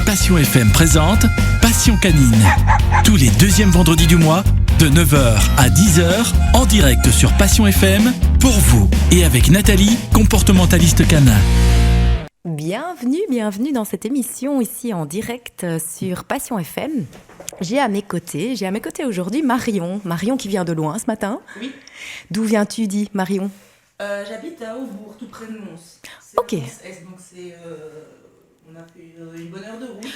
Passion FM présente Passion Canine. Tous les deuxièmes vendredis du mois, de 9h à 10h, en direct sur Passion FM, pour vous et avec Nathalie, comportementaliste canin. Bienvenue dans cette émission ici en direct sur Passion FM. J'ai à mes côtés aujourd'hui Marion qui vient de loin ce matin. Oui. D'où viens-tu, dis Marion? J'habite à Aubourg, tout près de Mons. Ok. Donc on a fait une bonne heure de route.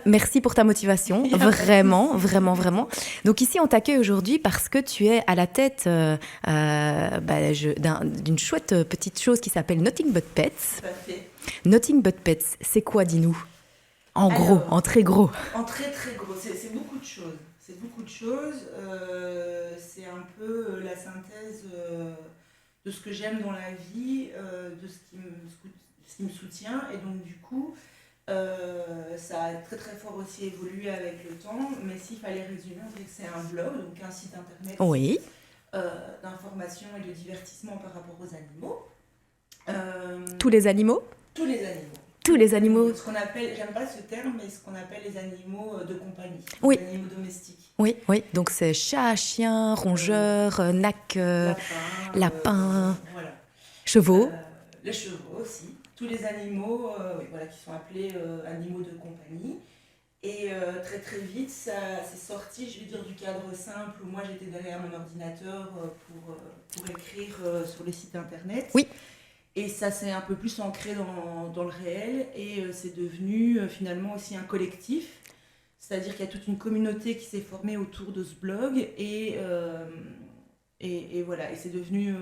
Merci pour ta motivation, vraiment. Donc ici, on t'accueille aujourd'hui parce que tu es à la tête d'une chouette petite chose qui s'appelle Nothing But Pets. Tout à fait. Nothing But Pets, c'est quoi, dis-nous? En très gros. En très très gros, c'est beaucoup de choses. C'est un peu la synthèse de ce que j'aime dans la vie, de ce qui me soutient. Et donc du coup, ça a très très fort aussi évolué avec le temps. Mais s'il fallait résumer, on dirait que c'est un blog, donc un site internet d'information et de divertissement par rapport aux animaux. Tous les animaux? Tous les animaux. Ce qu'on appelle, j'aime pas ce terme, mais ce qu'on appelle les animaux de compagnie, oui. Les animaux domestiques. Oui, donc c'est chat, chien, rongeur, nac, lapin, voilà. Chevaux. Les chevaux aussi. Tous les animaux qui sont appelés animaux de compagnie. Et très très vite, ça s'est sorti, je vais dire, du cadre simple où moi j'étais derrière mon ordinateur pour écrire sur les sites internet. Oui. Et ça s'est un peu plus ancré dans le réel et c'est devenu finalement aussi un collectif. C'est-à-dire qu'il y a toute une communauté qui s'est formée autour de ce blog et voilà. Et c'est devenu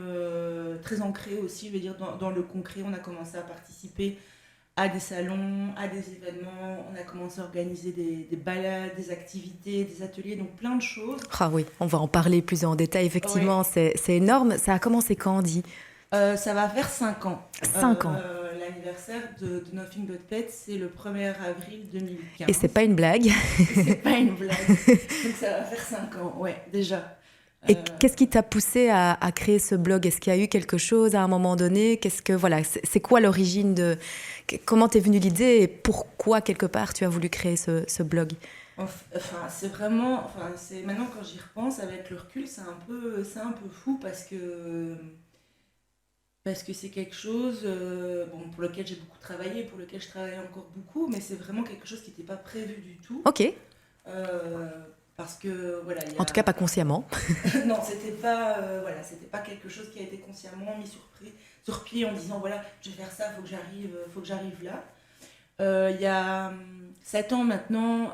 très ancré aussi, je veux dire, dans le concret. On a commencé à participer à des salons, à des événements. On a commencé à organiser des balades, des activités, des ateliers, donc plein de choses. Ah oui, on va en parler plus en détail, effectivement. Ouais. C'est énorme. Ça a commencé quand, dit ? Ça va faire 5 ans. 5 ans. L'anniversaire de Nothing But Pets, c'est le 1er avril 2015. Et c'est pas une blague. Donc ça va faire 5 ans, ouais, déjà. Et qu'est-ce qui t'a poussé à créer ce blog? Est-ce qu'il y a eu quelque chose à un moment donné? C'est quoi l'origine de... Comment t'es venue l'idée et pourquoi, quelque part, tu as voulu créer ce blog? C'est vraiment... maintenant, quand j'y repense, avec le recul, c'est un peu fou parce que c'est quelque chose pour lequel j'ai beaucoup travaillé, pour lequel je travaille encore beaucoup, mais c'est vraiment quelque chose qui n'était pas prévu du tout. Ok. Parce que voilà. En tout cas, pas consciemment. Non, c'était pas quelque chose qui a été consciemment mis sur pied en disant voilà, je vais faire ça, faut que j'arrive là. Il y a 7 ans maintenant,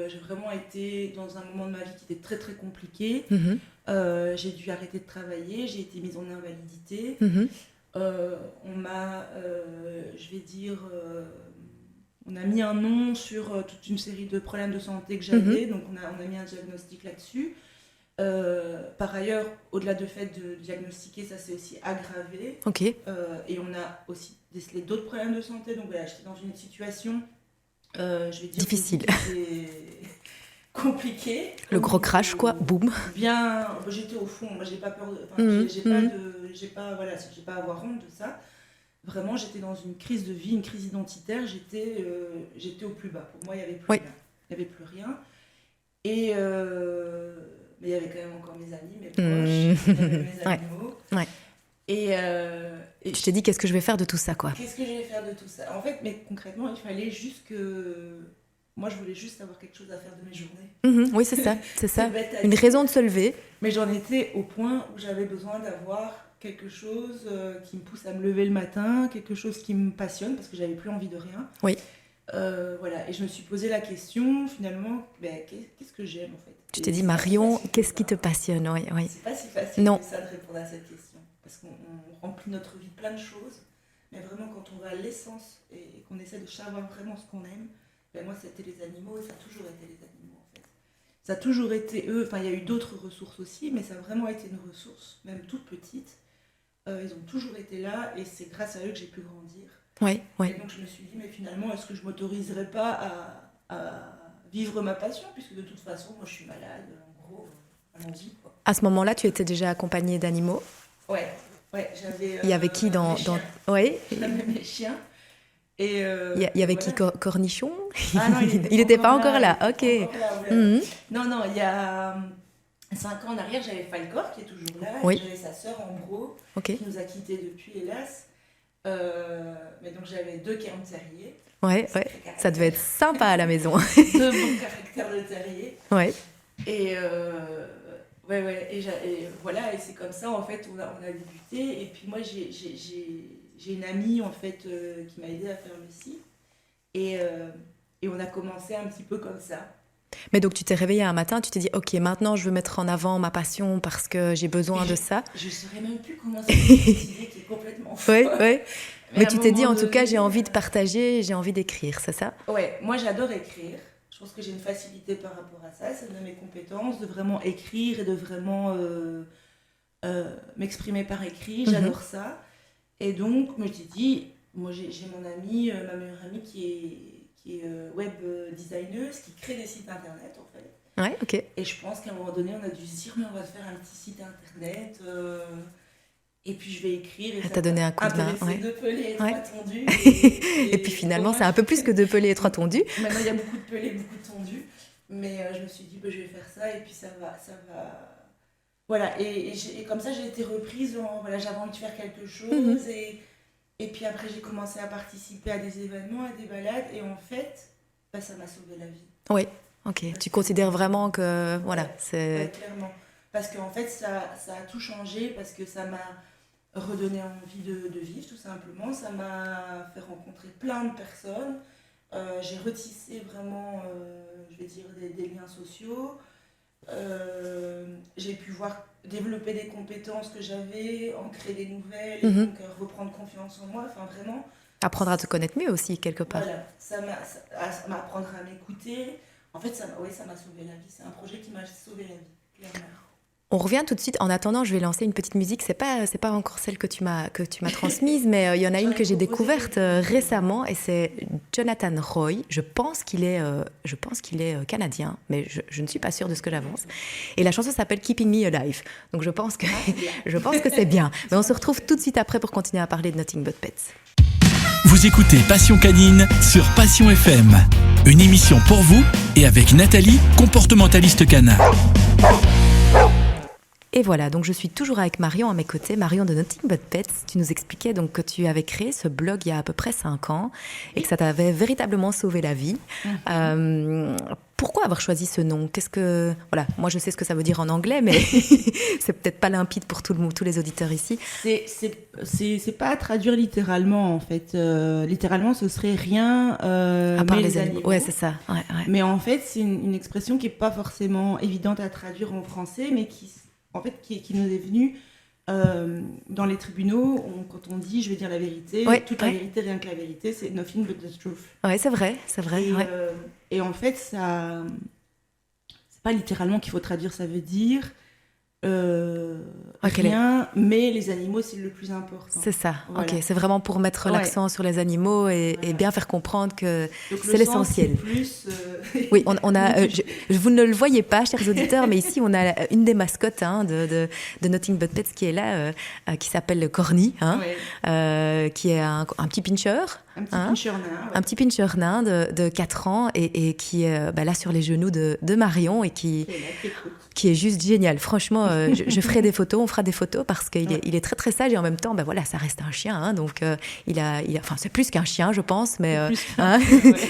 j'ai vraiment été dans un moment de ma vie qui était très très compliqué. Mm-hmm. J'ai dû arrêter de travailler, j'ai été mise en invalidité. Mm-hmm. On a mis un nom sur toute une série de problèmes de santé que j'avais, mm-hmm. Donc on a mis un diagnostic là-dessus. Par ailleurs, au-delà du fait de diagnostiquer, ça s'est aussi aggravé. Okay. Et on a aussi décelé d'autres problèmes de santé. Donc voilà, j'étais dans une situation, difficile. Compliqué. Le gros crash, quoi, boum. Bien, j'étais au fond, moi j'ai pas peur j'ai pas à avoir honte de ça. Vraiment, j'étais dans une crise de vie, une crise identitaire, j'étais au plus bas. Pour moi, il y avait plus rien. Il y avait plus rien. Et mais il y avait quand même encore mes amis, mes proches, mes animaux. Ouais. Et je t'ai dit, qu'est-ce que je vais faire de tout ça, quoi. Qu'est-ce que je vais faire de tout ça? En fait, mais concrètement, il fallait juste que... Moi, je voulais juste avoir quelque chose à faire de mes journées. Mmh, oui, c'est ça. Une raison de se lever. Mais j'en étais au point où j'avais besoin d'avoir quelque chose qui me pousse à me lever le matin, quelque chose qui me passionne, parce que j'avais plus envie de rien. Oui. Voilà. Et je me suis posé la question, finalement, qu'est-ce que j'aime, en fait? Tu t'es dit, Marion, qu'est-ce qui te passionne? Oui. C'est pas si facile que ça de répondre à cette question. Parce qu'on remplit notre vie de plein de choses, mais vraiment, quand on va à l'essence et qu'on essaie de savoir vraiment ce qu'on aime, moi, c'était les animaux et ça a toujours été les animaux, en fait. Ça a toujours été eux. Enfin, il y a eu d'autres ressources aussi, mais ça a vraiment été une ressource, même toute petite. Ils ont toujours été là et c'est grâce à eux que j'ai pu grandir. Oui. Et donc, je me suis dit, mais finalement, est-ce que je ne m'autoriserais pas à vivre ma passion? Puisque de toute façon, moi, je suis malade, en gros, allons-y, quoi. À ce moment-là, tu étais déjà accompagnée d'animaux? Ouais, j'avais... Il y avait qui dans... Oui. J'avais mes chiens. Et Il y avait qui, voilà. Cornichon? Ah non, Il n'était pas encore là, il ok. était pas encore là, ouais. Mhm. Non, il y a 5 ans en arrière, j'avais Falcor qui est toujours là. Oui. Et j'avais sa sœur Ambro Ok. qui nous a quittés depuis, hélas. Mais donc j'avais 2 cairns de terrier. Ouais, ouais. Ça devait être sympa à la maison. 2 bons caractères de terrier. Ouais. Et ouais. Et voilà, et c'est comme ça en fait on a débuté. Et puis moi j'ai une amie en fait qui m'a aidée à faire le site. Et on a commencé un petit peu comme ça. Mais donc tu t'es réveillée un matin, tu t'es dit ok, maintenant je veux mettre en avant ma passion parce que j'ai besoin de ça. Je ne saurais même plus comment c'est une idée qui est complètement folle. Ouais, ouais. Mais à tu un t'es dit en moment tout cas donné, j'ai envie de partager, j'ai envie d'écrire, c'est ça? Ouais, moi j'adore écrire. Je pense que j'ai une facilité par rapport à ça. C'est une de mes compétences de vraiment écrire et de vraiment m'exprimer par écrit. J'adore ça. Et donc, je me suis dit, moi j'ai mon amie, ma meilleure amie qui est web designeuse, qui crée des sites internet en fait. Ouais, ok. Et je pense qu'à un moment donné, on a dû se dire, mais on va faire un petit site internet. Et puis je vais écrire. Elle t'a donné un coup de main. Ouais. 2 pelés et 3 tondus. Et puis finalement, c'est un peu plus que 2 pelés et 3 tondus. Maintenant, il y a beaucoup de pelés, beaucoup de tondus. Mais je me suis dit, je vais faire ça et puis ça va. Voilà, et comme ça, j'ai été reprise. Voilà, j'avais envie de faire quelque chose. Et puis après, j'ai commencé à participer à des événements, à des balades. Et en fait, ça m'a sauvé la vie. Oui, ok. Tu considères vraiment que. Voilà, c'est. Ouais, clairement. Parce qu'en fait, ça a tout changé. Parce que ça m'a redonné envie de vivre, tout simplement. Ça m'a fait rencontrer plein de personnes. J'ai retissé vraiment, je vais dire, des liens sociaux. J'ai pu développer des compétences que j'avais, en créer des nouvelles, et donc reprendre confiance en moi. Enfin, vraiment. Apprendre à te connaître mieux aussi, quelque part. Voilà, ça m'a apprendre à m'écouter. En fait, ça m'a sauvé la vie. C'est un projet qui m'a sauvé la vie, clairement. On revient tout de suite. En attendant, je vais lancer une petite musique. C'est pas encore celle que tu m'as transmise, mais il y en a une que j'ai découverte récemment et c'est Jonathan Roy. Je pense qu'il est canadien, mais je ne suis pas sûre de ce que j'avance. Et la chanson s'appelle Keeping Me Alive. Donc je pense que c'est bien. Mais on se retrouve tout de suite après pour continuer à parler de Nothing But Pets. Vous écoutez Passion Canine sur Passion FM. Une émission pour vous et avec Nathalie, comportementaliste canin. Et voilà, donc je suis toujours avec Marion à mes côtés, Marion de Nothing But Pets. Tu nous expliquais donc que tu avais créé ce blog il y a à peu près 5 ans et que ça t'avait véritablement sauvé la vie. Pourquoi avoir choisi ce nom? Voilà, moi je sais ce que ça veut dire en anglais, mais c'est peut-être pas limpide pour tous les auditeurs ici. C'est pas à traduire littéralement en fait. Littéralement, ce serait rien à part les animaux. Ouais, c'est ça. Ouais. Mais en fait, c'est une expression qui est pas forcément évidente à traduire en français, mais qui nous est venue dans les tribunaux. Quand on dit, je vais dire la vérité, toute la vérité, rien que la vérité, c'est nothing but the truth. Ouais, c'est vrai. Et en fait, ça, c'est pas littéralement qu'il faut traduire, ça veut dire rien, mais les animaux, c'est le plus important. C'est ça, voilà. Ok. C'est vraiment pour mettre l'accent sur les animaux et bien faire comprendre que c'est l'essentiel. Plus, oui, on a, vous ne le voyez pas, chers auditeurs, mais ici, on a une des mascottes de Nothing But Pets qui est là, qui s'appelle Corny, qui est un petit pincher. Un petit pincher nain de 4 ans et qui est là sur les genoux de Marion et qui est juste génial. Franchement, je ferai des photos, on fera des photos parce qu'il est très très sage et en même temps, ça reste un chien. Donc, enfin, c'est plus qu'un chien, je pense, mais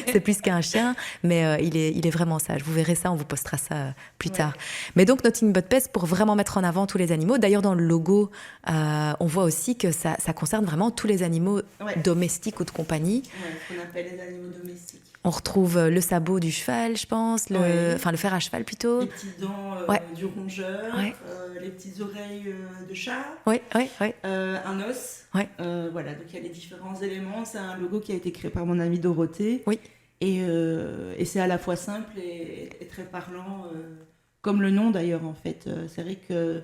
c'est plus qu'un chien, mais il est vraiment sage. Vous verrez ça, on vous postera ça plus tard. Mais donc, Nothing But Pets pour vraiment mettre en avant tous les animaux. D'ailleurs, dans le logo, on voit aussi que ça concerne vraiment tous les animaux domestiques ou de compagnie. Qu'on appelle les animaux domestiques. On retrouve le sabot du cheval, je pense, le fer à cheval plutôt. Les petites dents du rongeur, les petites oreilles de chat, un os. Voilà, donc il y a les différents éléments. C'est un logo qui a été créé par mon amie Dorothée. Oui. Et c'est à la fois simple et très parlant, comme le nom d'ailleurs en fait. C'est vrai que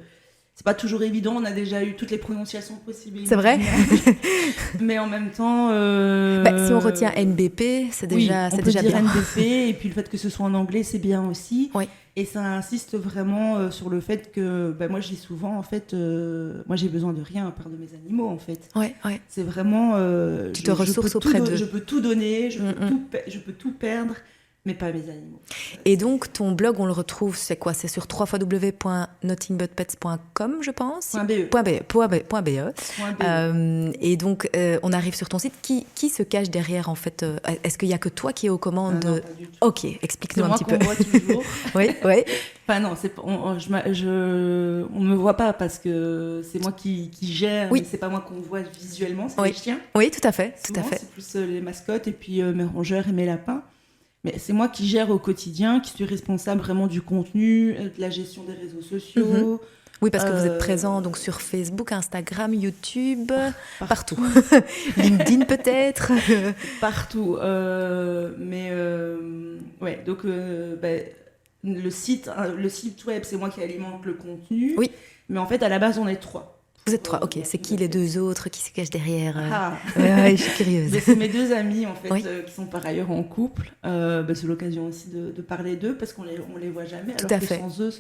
c'est pas toujours évident. On a déjà eu toutes les prononciations possibles. C'est vrai. Mais en même temps... si on retient NBP, c'est déjà, on peut déjà dire bien. NBP, et puis le fait que ce soit en anglais, c'est bien aussi. Oui. Et ça insiste vraiment sur le fait que, moi je dis souvent, en fait, moi j'ai besoin de rien à part de mes animaux, en fait. Ouais, ouais. C'est vraiment... Tu te ressources auprès d'eux. Je peux tout donner, je peux tout perdre, mais pas mes animaux. Et donc, ton blog, on le retrouve, c'est quoi? C'est sur www.nothingbutpets.com, je pense. .be. Et donc, on arrive sur ton site. Qui se cache derrière, en fait? Est-ce qu'il n'y a que toi qui es aux commandes Non, pas du tout. Ok, explique-nous un petit peu. C'est moi qu'on voit toujours. Oui, oui. Enfin non, on ne me voit pas parce que c'est moi qui gère, Oui. mais c'est pas moi qu'on voit visuellement, c'est Oui. les chiens. Oui, tout à fait. Souvent, c'est plus les mascottes et puis mes rongeurs et mes lapins. Mais c'est moi qui gère au quotidien, qui suis responsable vraiment du contenu, de la gestion des réseaux sociaux. Oui, parce que vous êtes présent donc, sur Facebook, Instagram, YouTube, partout. LinkedIn peut-être. Partout. Ouais, donc le site web, c'est moi qui alimente le contenu. Oui. Mais en fait, à la base, on est 3. Vous êtes 3, ok. C'est qui les 2 autres qui se cachent derrière Ouais, je suis curieuse. C'est mes 2 amis, en fait, Oui. qui sont par ailleurs en couple. C'est l'occasion aussi de parler d'eux, parce qu'on les voit jamais. Tout alors à que fait. sans eux,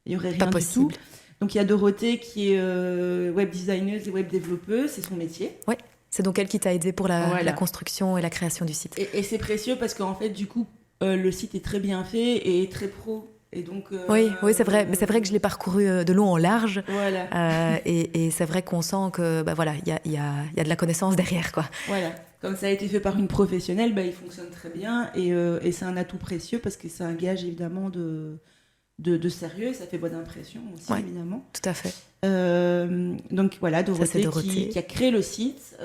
il y aurait rien Pas du possible. tout. Donc il y a Dorothée qui est web designeuse et web développeuse, c'est son métier. Oui, c'est donc elle qui t'a aidé pour Voilà. la construction et la création du site. Et c'est précieux parce qu'en fait, du coup, le site est très bien fait et très pro. Et donc, Oui, c'est vrai. Mais c'est vrai que je l'ai parcouru de long en large. Voilà. Et c'est vrai qu'on sent que, il y a de la connaissance derrière, quoi. Voilà. Comme ça a été fait par une professionnelle, il fonctionne très bien et c'est un atout précieux parce que c'est un gage évidemment de sérieux et ça fait bonne impression aussi, évidemment. Tout à fait. Donc voilà, Dorothée, Dorothée. qui a créé le site,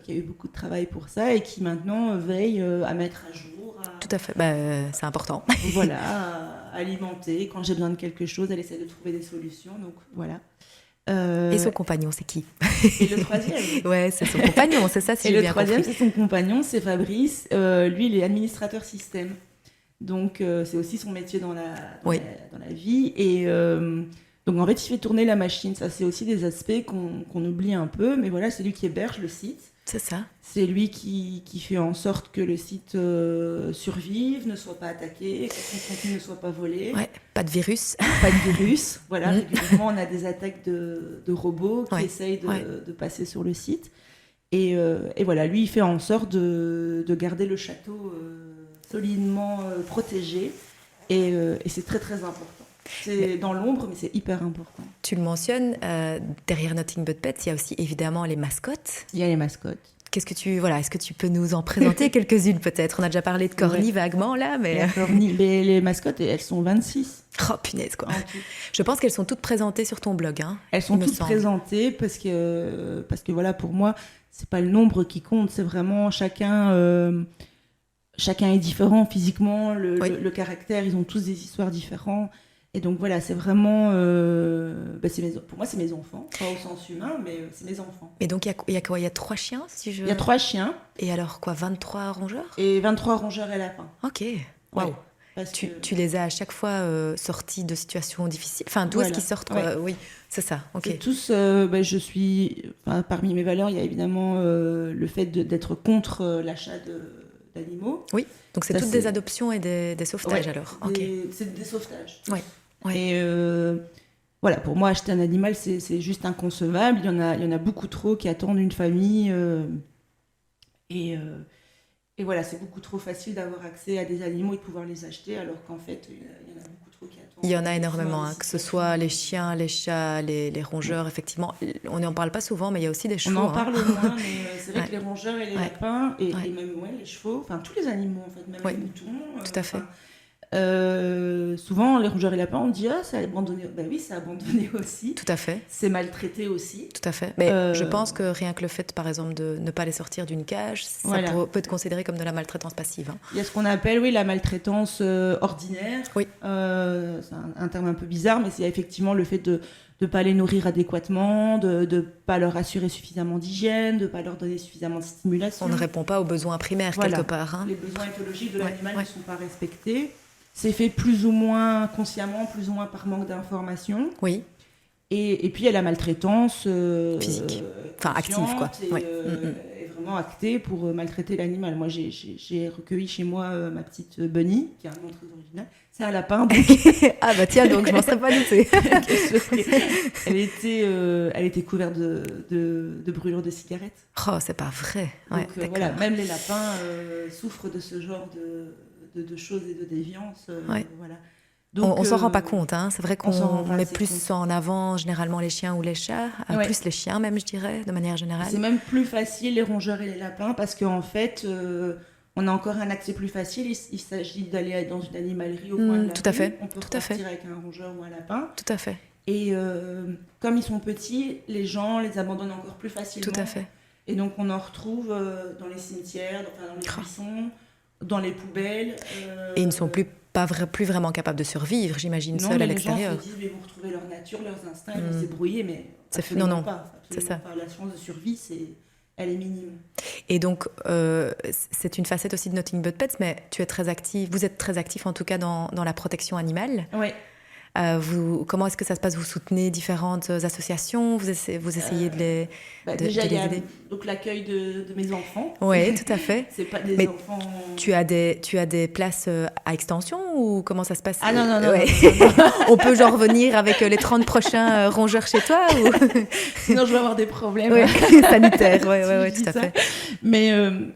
qui a eu beaucoup de travail pour ça et qui maintenant veille à mettre à jour. Tout à fait, c'est important. Voilà, à alimenter. Quand j'ai besoin de quelque chose, elle essaie de trouver des solutions. Donc voilà. Et son compagnon, c'est qui? Et le troisième. Ouais, c'est son compagnon, c'est ça, si et j'ai le bien troisième, compris. c'est son compagnon, c'est Fabrice. Lui, il est administrateur système. Donc c'est aussi son métier dans la vie. Et donc en fait, il fait tourner la machine. Ça, c'est aussi des aspects qu'on oublie un peu. Mais voilà, c'est lui qui héberge le site. C'est ça. C'est lui qui fait en sorte que le site survive, ne soit pas attaqué, que son contenu ne soit pas volé. Ouais, pas de virus. Pas de virus. Voilà, régulièrement, on a des attaques de robots qui essayent de passer sur le site. Et voilà, lui, il fait en sorte de garder le château solidement protégé. Et c'est très, très important. C'est dans l'ombre, mais c'est hyper important. Tu le mentionnes, derrière Nothing But Pets, il y a aussi évidemment les mascottes. Il y a les mascottes. Est-ce que tu peux nous en présenter quelques-unes peut-être? On a déjà parlé de Corny vaguement là, mais... Les mascottes, elles sont 26. Oh punaise quoi. Je pense qu'elles sont toutes présentées sur ton blog. Hein, elles sont toutes présentées parce que voilà, pour moi, c'est pas le nombre qui compte, c'est vraiment chacun est différent physiquement, le caractère, ils ont tous des histoires différentes. Et donc voilà, c'est vraiment... pour moi, c'est mes enfants. Pas au sens humain, mais c'est mes enfants. Et donc, il y a quoi? Il y a 3 chiens Il y a 3 chiens. Et alors quoi, 23 rongeurs? Et 23 rongeurs et lapins. Ok, waouh. Tu les as à chaque fois sortis de situations difficiles. Enfin, d'où est-ce qu'ils sortent quoi? Oui, c'est ça. Okay. Et tous, parmi mes valeurs, il y a évidemment le fait d'être contre l'achat d'animaux. Oui, donc c'est toutes des adoptions et des sauvetages alors. C'est des sauvetages. Oui. Ouais. Et voilà, pour moi, acheter un animal, c'est juste inconcevable. Il y en a beaucoup trop qui attendent une famille. Et voilà, c'est beaucoup trop facile d'avoir accès à des animaux et de pouvoir les acheter, alors qu'en fait, il y en a beaucoup trop qui attendent. Il y en a énormément, que ce soit les chiens, les chats, les rongeurs, effectivement. On n'en parle pas souvent, mais il y a aussi des chevaux. On en parle moins, mais c'est vrai que les rongeurs et les lapins, et même les chevaux, enfin tous les animaux, en fait, même les moutons. Tout à fait. Souvent, les rongeurs et lapins, on dit c'est abandonné. Ben oui, c'est abandonné aussi. Tout à fait. C'est maltraité aussi. Tout à fait. Mais je pense que rien que le fait, par exemple, de ne pas les sortir d'une cage, ça peut être considéré comme de la maltraitance passive. Hein. Il y a ce qu'on appelle la maltraitance ordinaire. Oui. C'est un terme un peu bizarre, mais c'est effectivement le fait de ne pas les nourrir adéquatement, de ne pas leur assurer suffisamment d'hygiène, de ne pas leur donner suffisamment de stimulation. On ne répond pas aux besoins primaires quelque part. Hein. Les besoins éthologiques de l'animal ne sont pas respectés. C'est fait plus ou moins consciemment, plus ou moins par manque d'information. Oui. Et puis il y a la maltraitance physique, enfin active quoi. Est vraiment actée pour maltraiter l'animal. Moi j'ai recueilli chez moi ma petite Bunny, qui a un nom très original. C'est un lapin. Donc... ah bah tiens, donc je m'en serais pas doutée. elle était couverte de brûlures de cigarettes. Oh, c'est pas vrai. Donc voilà, même les lapins souffrent de ce genre de choses et de déviance. Voilà. Donc, on s'en rend pas compte, hein. C'est vrai qu'on met plus en avant généralement les chiens ou les chats, plus les chiens même, je dirais, de manière générale. C'est même plus facile les rongeurs et les lapins parce qu'en fait, on a encore un accès plus facile. Il s'agit d'aller dans une animalerie au coin de la tout à fait. On peut partir avec un rongeur ou un lapin. Tout à fait. Et comme ils sont petits, les gens les abandonnent encore plus facilement. Tout à fait. Et donc on en retrouve dans les cimetières, dans les buissons, dans les poubelles. Et ils ne sont plus vraiment capables de survivre, j'imagine, seuls à l'extérieur. Non, les gens se disent, ils vont retrouver leur nature, leurs instincts, ils vont se débrouiller, mais non, pas. C'est ça. Pas. La chance de survie, elle est minime. Et donc, c'est une facette aussi de Nothing But Pets, mais vous êtes très actif en tout cas dans la protection animale. Oui. Comment est-ce que ça se passe? Vous soutenez différentes associations? Vous essayez de les déjà, il y a aider? Donc l'accueil de mes enfants. Oui, tout à fait. C'est pas des enfants... Tu as des places à extension ou comment ça se passe? Ah non. On peut genre venir avec les 30 prochains rongeurs chez toi ou... Sinon, je vais avoir des problèmes sanitaires. Oui, tout à fait. Mais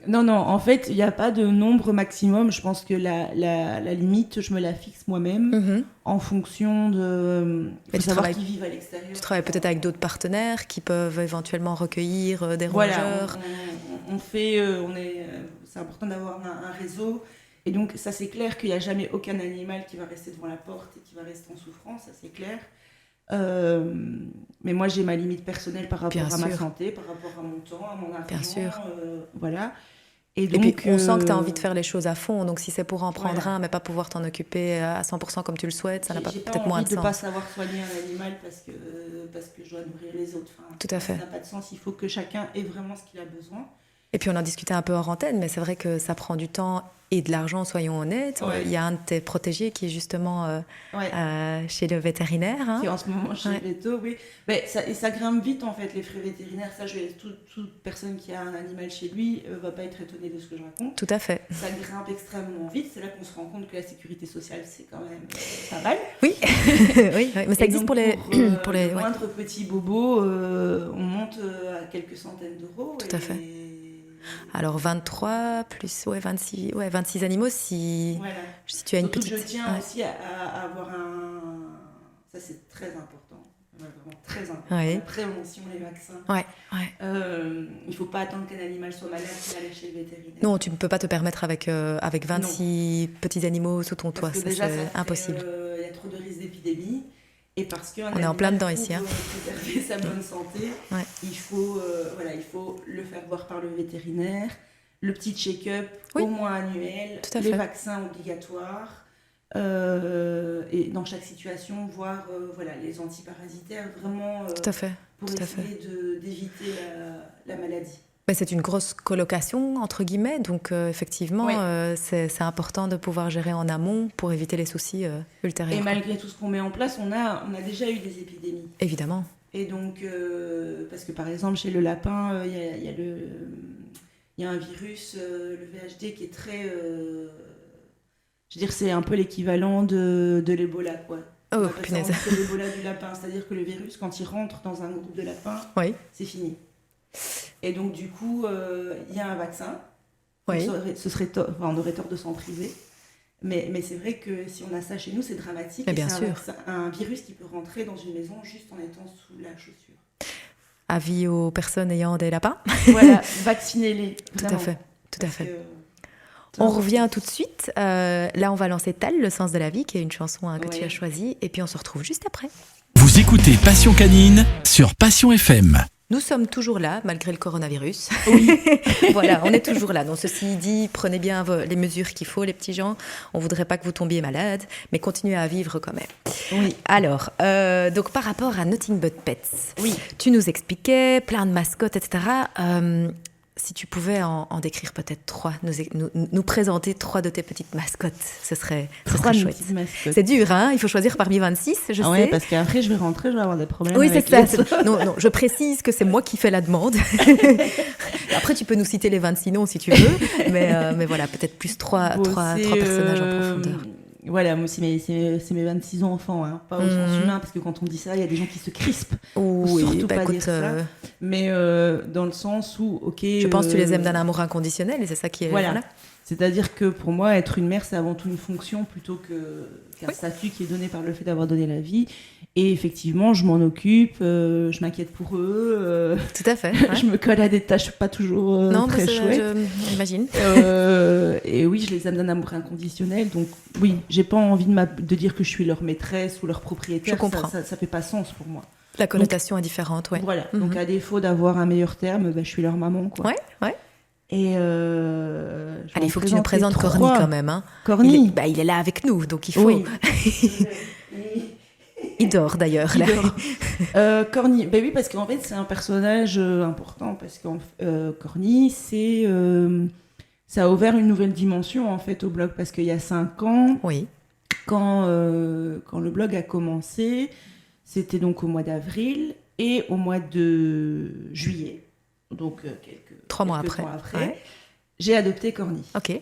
non, en fait, il n'y a pas de nombre maximum. Je pense que la limite, je me la fixe moi-même en fonction de... Il faut savoir qu'ils vivent à l'extérieur. Tu travailles peut-être avec d'autres partenaires qui peuvent éventuellement recueillir des rongeurs. C'est important d'avoir un réseau. Et donc, ça, c'est clair qu'il n'y a jamais aucun animal qui va rester devant la porte et qui va rester en souffrance, ça, c'est clair. Mais moi, j'ai ma limite personnelle par rapport à ma santé, par rapport à mon temps, à mon argent. Bien sûr. Voilà. Et puis, on sent que tu as envie de faire les choses à fond. Donc, si c'est pour en prendre un, mais pas pouvoir t'en occuper à 100% comme tu le souhaites, ça n'a peut-être moins de sens. J'ai pas envie de ne pas savoir soigner un animal parce que je dois nourrir les autres. Enfin, tout à fait. Ça n'a pas de sens. Il faut que chacun ait vraiment ce qu'il a besoin. Et puis, on en discutait un peu hors antenne, mais c'est vrai que ça prend du temps et de l'argent, soyons honnêtes. Il y a un de tes protégés qui est justement chez le vétérinaire. Qui est en ce moment chez le véto, oui. Mais ça grimpe vite, en fait, les frais vétérinaires. Ça, toute personne qui a un animal chez lui va pas être étonnée de ce que je raconte. Tout à fait. Ça grimpe extrêmement vite. C'est là qu'on se rend compte que la sécurité sociale, c'est quand même pas mal. Oui, oui, mais ça existe pour les moindres petits bobos, on monte à quelques centaines d'euros. Tout à fait. Alors 23 plus 26 animaux si tu as une petite... Je tiens aussi à avoir ça c'est très important, vraiment très important, la prévention, les vaccins. Il ne faut pas attendre qu'un animal soit malade pour aller chez le vétérinaire. Non, tu ne peux pas te permettre avec 26 petits animaux sous ton toit, ça c'est impossible. Il y a trop de risques d'épidémie. Et parce on est en plein dedans ici. Pour préserver sa bonne santé, il faut le faire voir par le vétérinaire, le petit check-up au moins annuel, les vaccins obligatoires, et dans chaque situation, voir les antiparasitaires, vraiment pour essayer d'éviter la maladie. Mais c'est une grosse colocation, entre guillemets, donc effectivement, c'est important de pouvoir gérer en amont pour éviter les soucis ultérieurs. Et malgré tout ce qu'on met en place, on a déjà eu des épidémies. Évidemment. Et donc, parce que par exemple, chez le lapin, il y a un virus, le VHD, qui est très... je veux dire, c'est un peu l'équivalent de l'Ebola, quoi. Oh, punaise. C'est l'Ebola du lapin, c'est-à-dire que le virus, quand il rentre dans un groupe de lapins, c'est fini. Et donc, du coup, il y a un vaccin. On aurait tort de s'en priver. Mais c'est vrai que si on a ça chez nous, c'est dramatique. Bien sûr. Un virus qui peut rentrer dans une maison juste en étant sous la chaussure. Avis aux personnes ayant des lapins. Voilà, vaccinez-les. Tout à fait. On revient tout de suite. Là, on va lancer Tal, le sens de la vie, qui est une chanson que tu as choisie. Et puis, on se retrouve juste après. Vous écoutez Passion Canine sur Passion FM. Nous sommes toujours là, malgré le coronavirus. Oui. Voilà, on est toujours là. Donc, ceci dit, prenez bien les mesures qu'il faut, les petits gens. On ne voudrait pas que vous tombiez malade, mais continuez à vivre quand même. Oui. Alors, donc par rapport à Nothing But Pets, oui. Tu nous expliquais plein de mascottes, etc. si tu pouvais en décrire peut-être 3, nous présenter 3 de tes petites mascottes, ce serait chouette. C'est dur, hein, il faut choisir parmi 26, je sais. Ouais, parce qu'après je vais rentrer, je vais avoir des problèmes. Oui, avec c'est ça. Non, je précise que c'est moi qui fais la demande. Après, tu peux nous citer les 26 noms si tu veux, mais voilà, peut-être plus 3 personnages en profondeur. Voilà, moi aussi, c'est mes 26 enfants, hein, pas au sens humain, parce que quand on dit ça, il y a des gens qui se crispent. Oui, surtout pas dire ça. Mais dans le sens où, ok. Je pense que tu les aimes d'un amour inconditionnel, et c'est ça qui est. Voilà. C'est-à-dire que pour moi, être une mère, c'est avant tout une fonction plutôt qu'un statut qui est donné par le fait d'avoir donné la vie. Et effectivement, je m'en occupe, je m'inquiète pour eux. Tout à fait. Ouais. Je me colle à des tâches pas toujours très chouettes. J'imagine. Et oui, je les aime d'un amour inconditionnel. Donc oui, j'ai pas envie de dire que je suis leur maîtresse ou leur propriétaire. Je comprends. Ça fait pas sens pour moi. La connotation est différente, ouais. Voilà. Donc à défaut d'avoir un meilleur terme, je suis leur maman, quoi. Ouais. Et allez, il faut que tu nous présentes Corny quand même. Hein. Corny, il est là avec nous, donc il faut. Oui. Il dort d'ailleurs. Corny, oui, parce qu'en fait c'est un personnage important parce que Corny, ça a ouvert une nouvelle dimension en fait au blog parce qu'il y a 5 ans, oui. Quand le blog a commencé, c'était donc au mois d'avril et au mois de juillet. Donc, Trois mois temps après. Ouais. J'ai adopté Corny. Ok.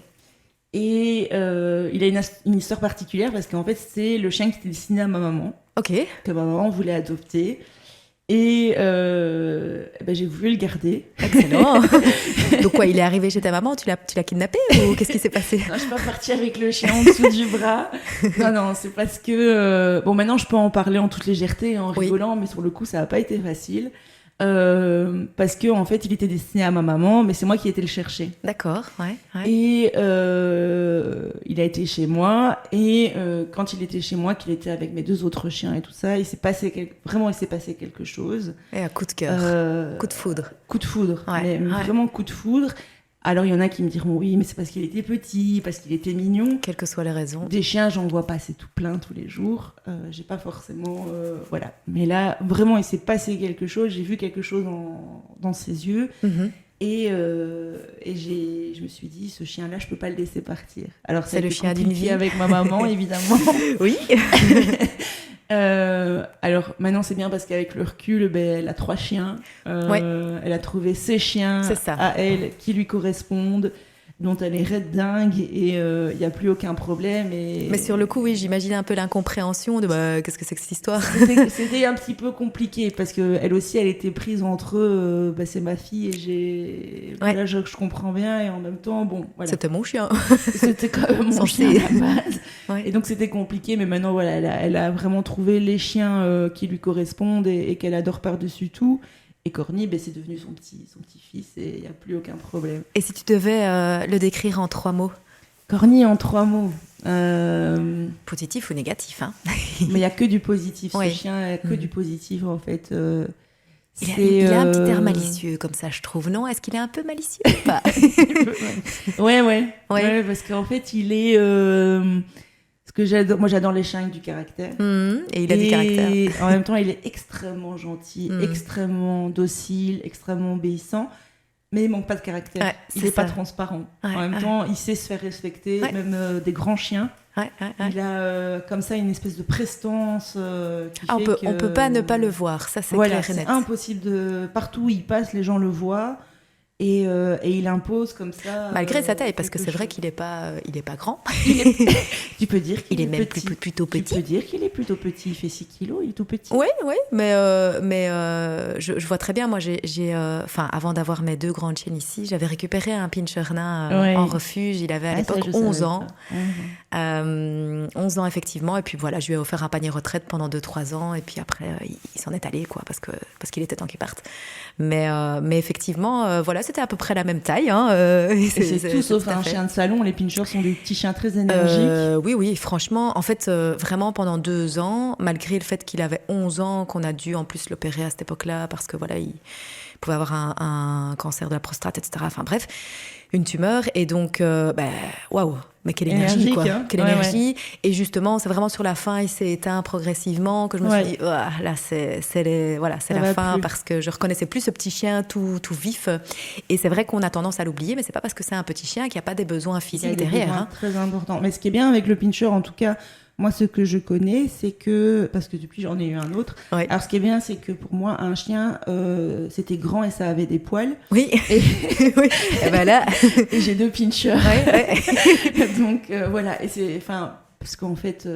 Et il a une histoire particulière parce qu'en fait, c'est le chien qui était destiné à ma maman. Ok. Que ma maman voulait adopter. Et j'ai voulu le garder. Excellent. Donc quoi, il est arrivé chez ta maman, tu l'as kidnappé ou qu'est-ce qui s'est passé? Non, je suis pas partie avec le chien en dessous du bras. Non, c'est parce que... maintenant, je peux en parler en toute légèreté, en rigolant, mais sur le coup, ça n'a pas été facile. Parce que en fait il était destiné à ma maman mais c'est moi qui ai été le chercher. D'accord, ouais. Et il a été chez moi et quand il était chez moi, qu'il était avec mes 2 autres chiens et tout ça, il s'est passé quelque chose. Et un coup de cœur, coup de foudre, mais vraiment coup de foudre. Alors, il y en a qui me diront, oui, mais c'est parce qu'il était petit, parce qu'il était mignon. Quelles que soient les raisons. Des chiens, j'en vois passer tout plein tous les jours. J'ai pas forcément... voilà. Mais là, vraiment, il s'est passé quelque chose. J'ai vu quelque chose dans ses yeux. Mm-hmm. Et je me suis dit, ce chien-là, je peux pas le laisser partir. Alors, c'est le chien d'une vie avec ma maman, évidemment. Oui. Alors maintenant c'est bien parce qu'avec le recul, elle a 3 chiens. Elle a trouvé ses chiens à elle qui lui correspondent, dont elle est raide dingue et il n'y a plus aucun problème. Mais sur le coup, oui, j'imagine un peu l'incompréhension de qu'est-ce que c'est que cette histoire. C'était un petit peu compliqué parce qu'elle aussi, elle était prise entre c'est ma fille et là je comprends bien et en même temps, bon, voilà. C'était mon chien. C'était quand même mon chien à la base. Ouais. Et donc c'était compliqué, mais maintenant voilà, elle a vraiment trouvé les chiens qui lui correspondent et qu'elle adore par-dessus tout. Et Corny, c'est devenu son petit-fils et il n'y a plus aucun problème. Et si tu devais le décrire en 3 mots? Corny en 3 mots. Positif ou négatif, hein? Mais il n'y a que du positif. Ce chien, il n'y a que du positif en fait. Il a un petit air malicieux comme ça, je trouve. Non, est-ce qu'il est un peu malicieux ou pas? Ouais, parce qu'en fait, il est... Moi, j'adore les chiens avec du caractère. Et il a du caractère. Et en même temps, il est extrêmement gentil, extrêmement docile, extrêmement obéissant. Mais il manque pas de caractère. Ouais, il n'est pas transparent. En même temps, il sait se faire respecter, même des grands chiens. Il a comme ça une espèce de prestance qui fait on peut pas ne pas le voir, ça c'est clair et net. C'est impossible. Partout où il passe, les gens le voient. Et il impose comme ça. Malgré sa taille, parce que c'est vrai qu'il n'est pas grand. Tu peux dire qu'il est même plutôt petit. Tu peux dire qu'il est plutôt petit. Il fait 6 kilos, il est tout petit. Oui, mais je vois très bien. Moi, avant d'avoir mes 2 grandes chiennes ici, j'avais récupéré un pinscher nain en refuge. Il avait à l'époque 11 ans. 11 ans, effectivement. Et puis voilà, je lui ai offert un panier retraite pendant 2-3 ans. Et puis après, il s'en est allé, quoi, parce qu'il était temps qu'il parte. Mais effectivement, voilà, c'était à peu près la même taille. C'est tout sauf un chien de salon. Les pinschers sont des petits chiens très énergiques. Oui, franchement. En fait, vraiment, pendant 2 ans, malgré le fait qu'il avait 11 ans, qu'on a dû en plus l'opérer à cette époque-là, parce que voilà, il pouvait avoir un cancer de la prostate, etc. Enfin bref, une tumeur. Et donc, waouh, mais quelle énergie, quoi. Hein. Quelle énergie. Et justement, c'est vraiment sur la fin, il s'est éteint progressivement que je me suis dit, là, c'est la fin, parce que je reconnaissais plus ce petit chien tout vif. Et c'est vrai qu'on a tendance à l'oublier, mais c'est pas parce que c'est un petit chien qu'il n'y a pas des besoins physiques derrière. Besoins très importants. Mais ce qui est bien avec le pincher, en tout cas, moi, ce que je connais, c'est que, parce que depuis j'en ai eu un autre, alors ce qui est bien, c'est que pour moi, un chien, c'était grand et ça avait des poils. Oui. Et ben là... et j'ai 2 pinchers. Donc voilà, et c'est, parce qu'en fait,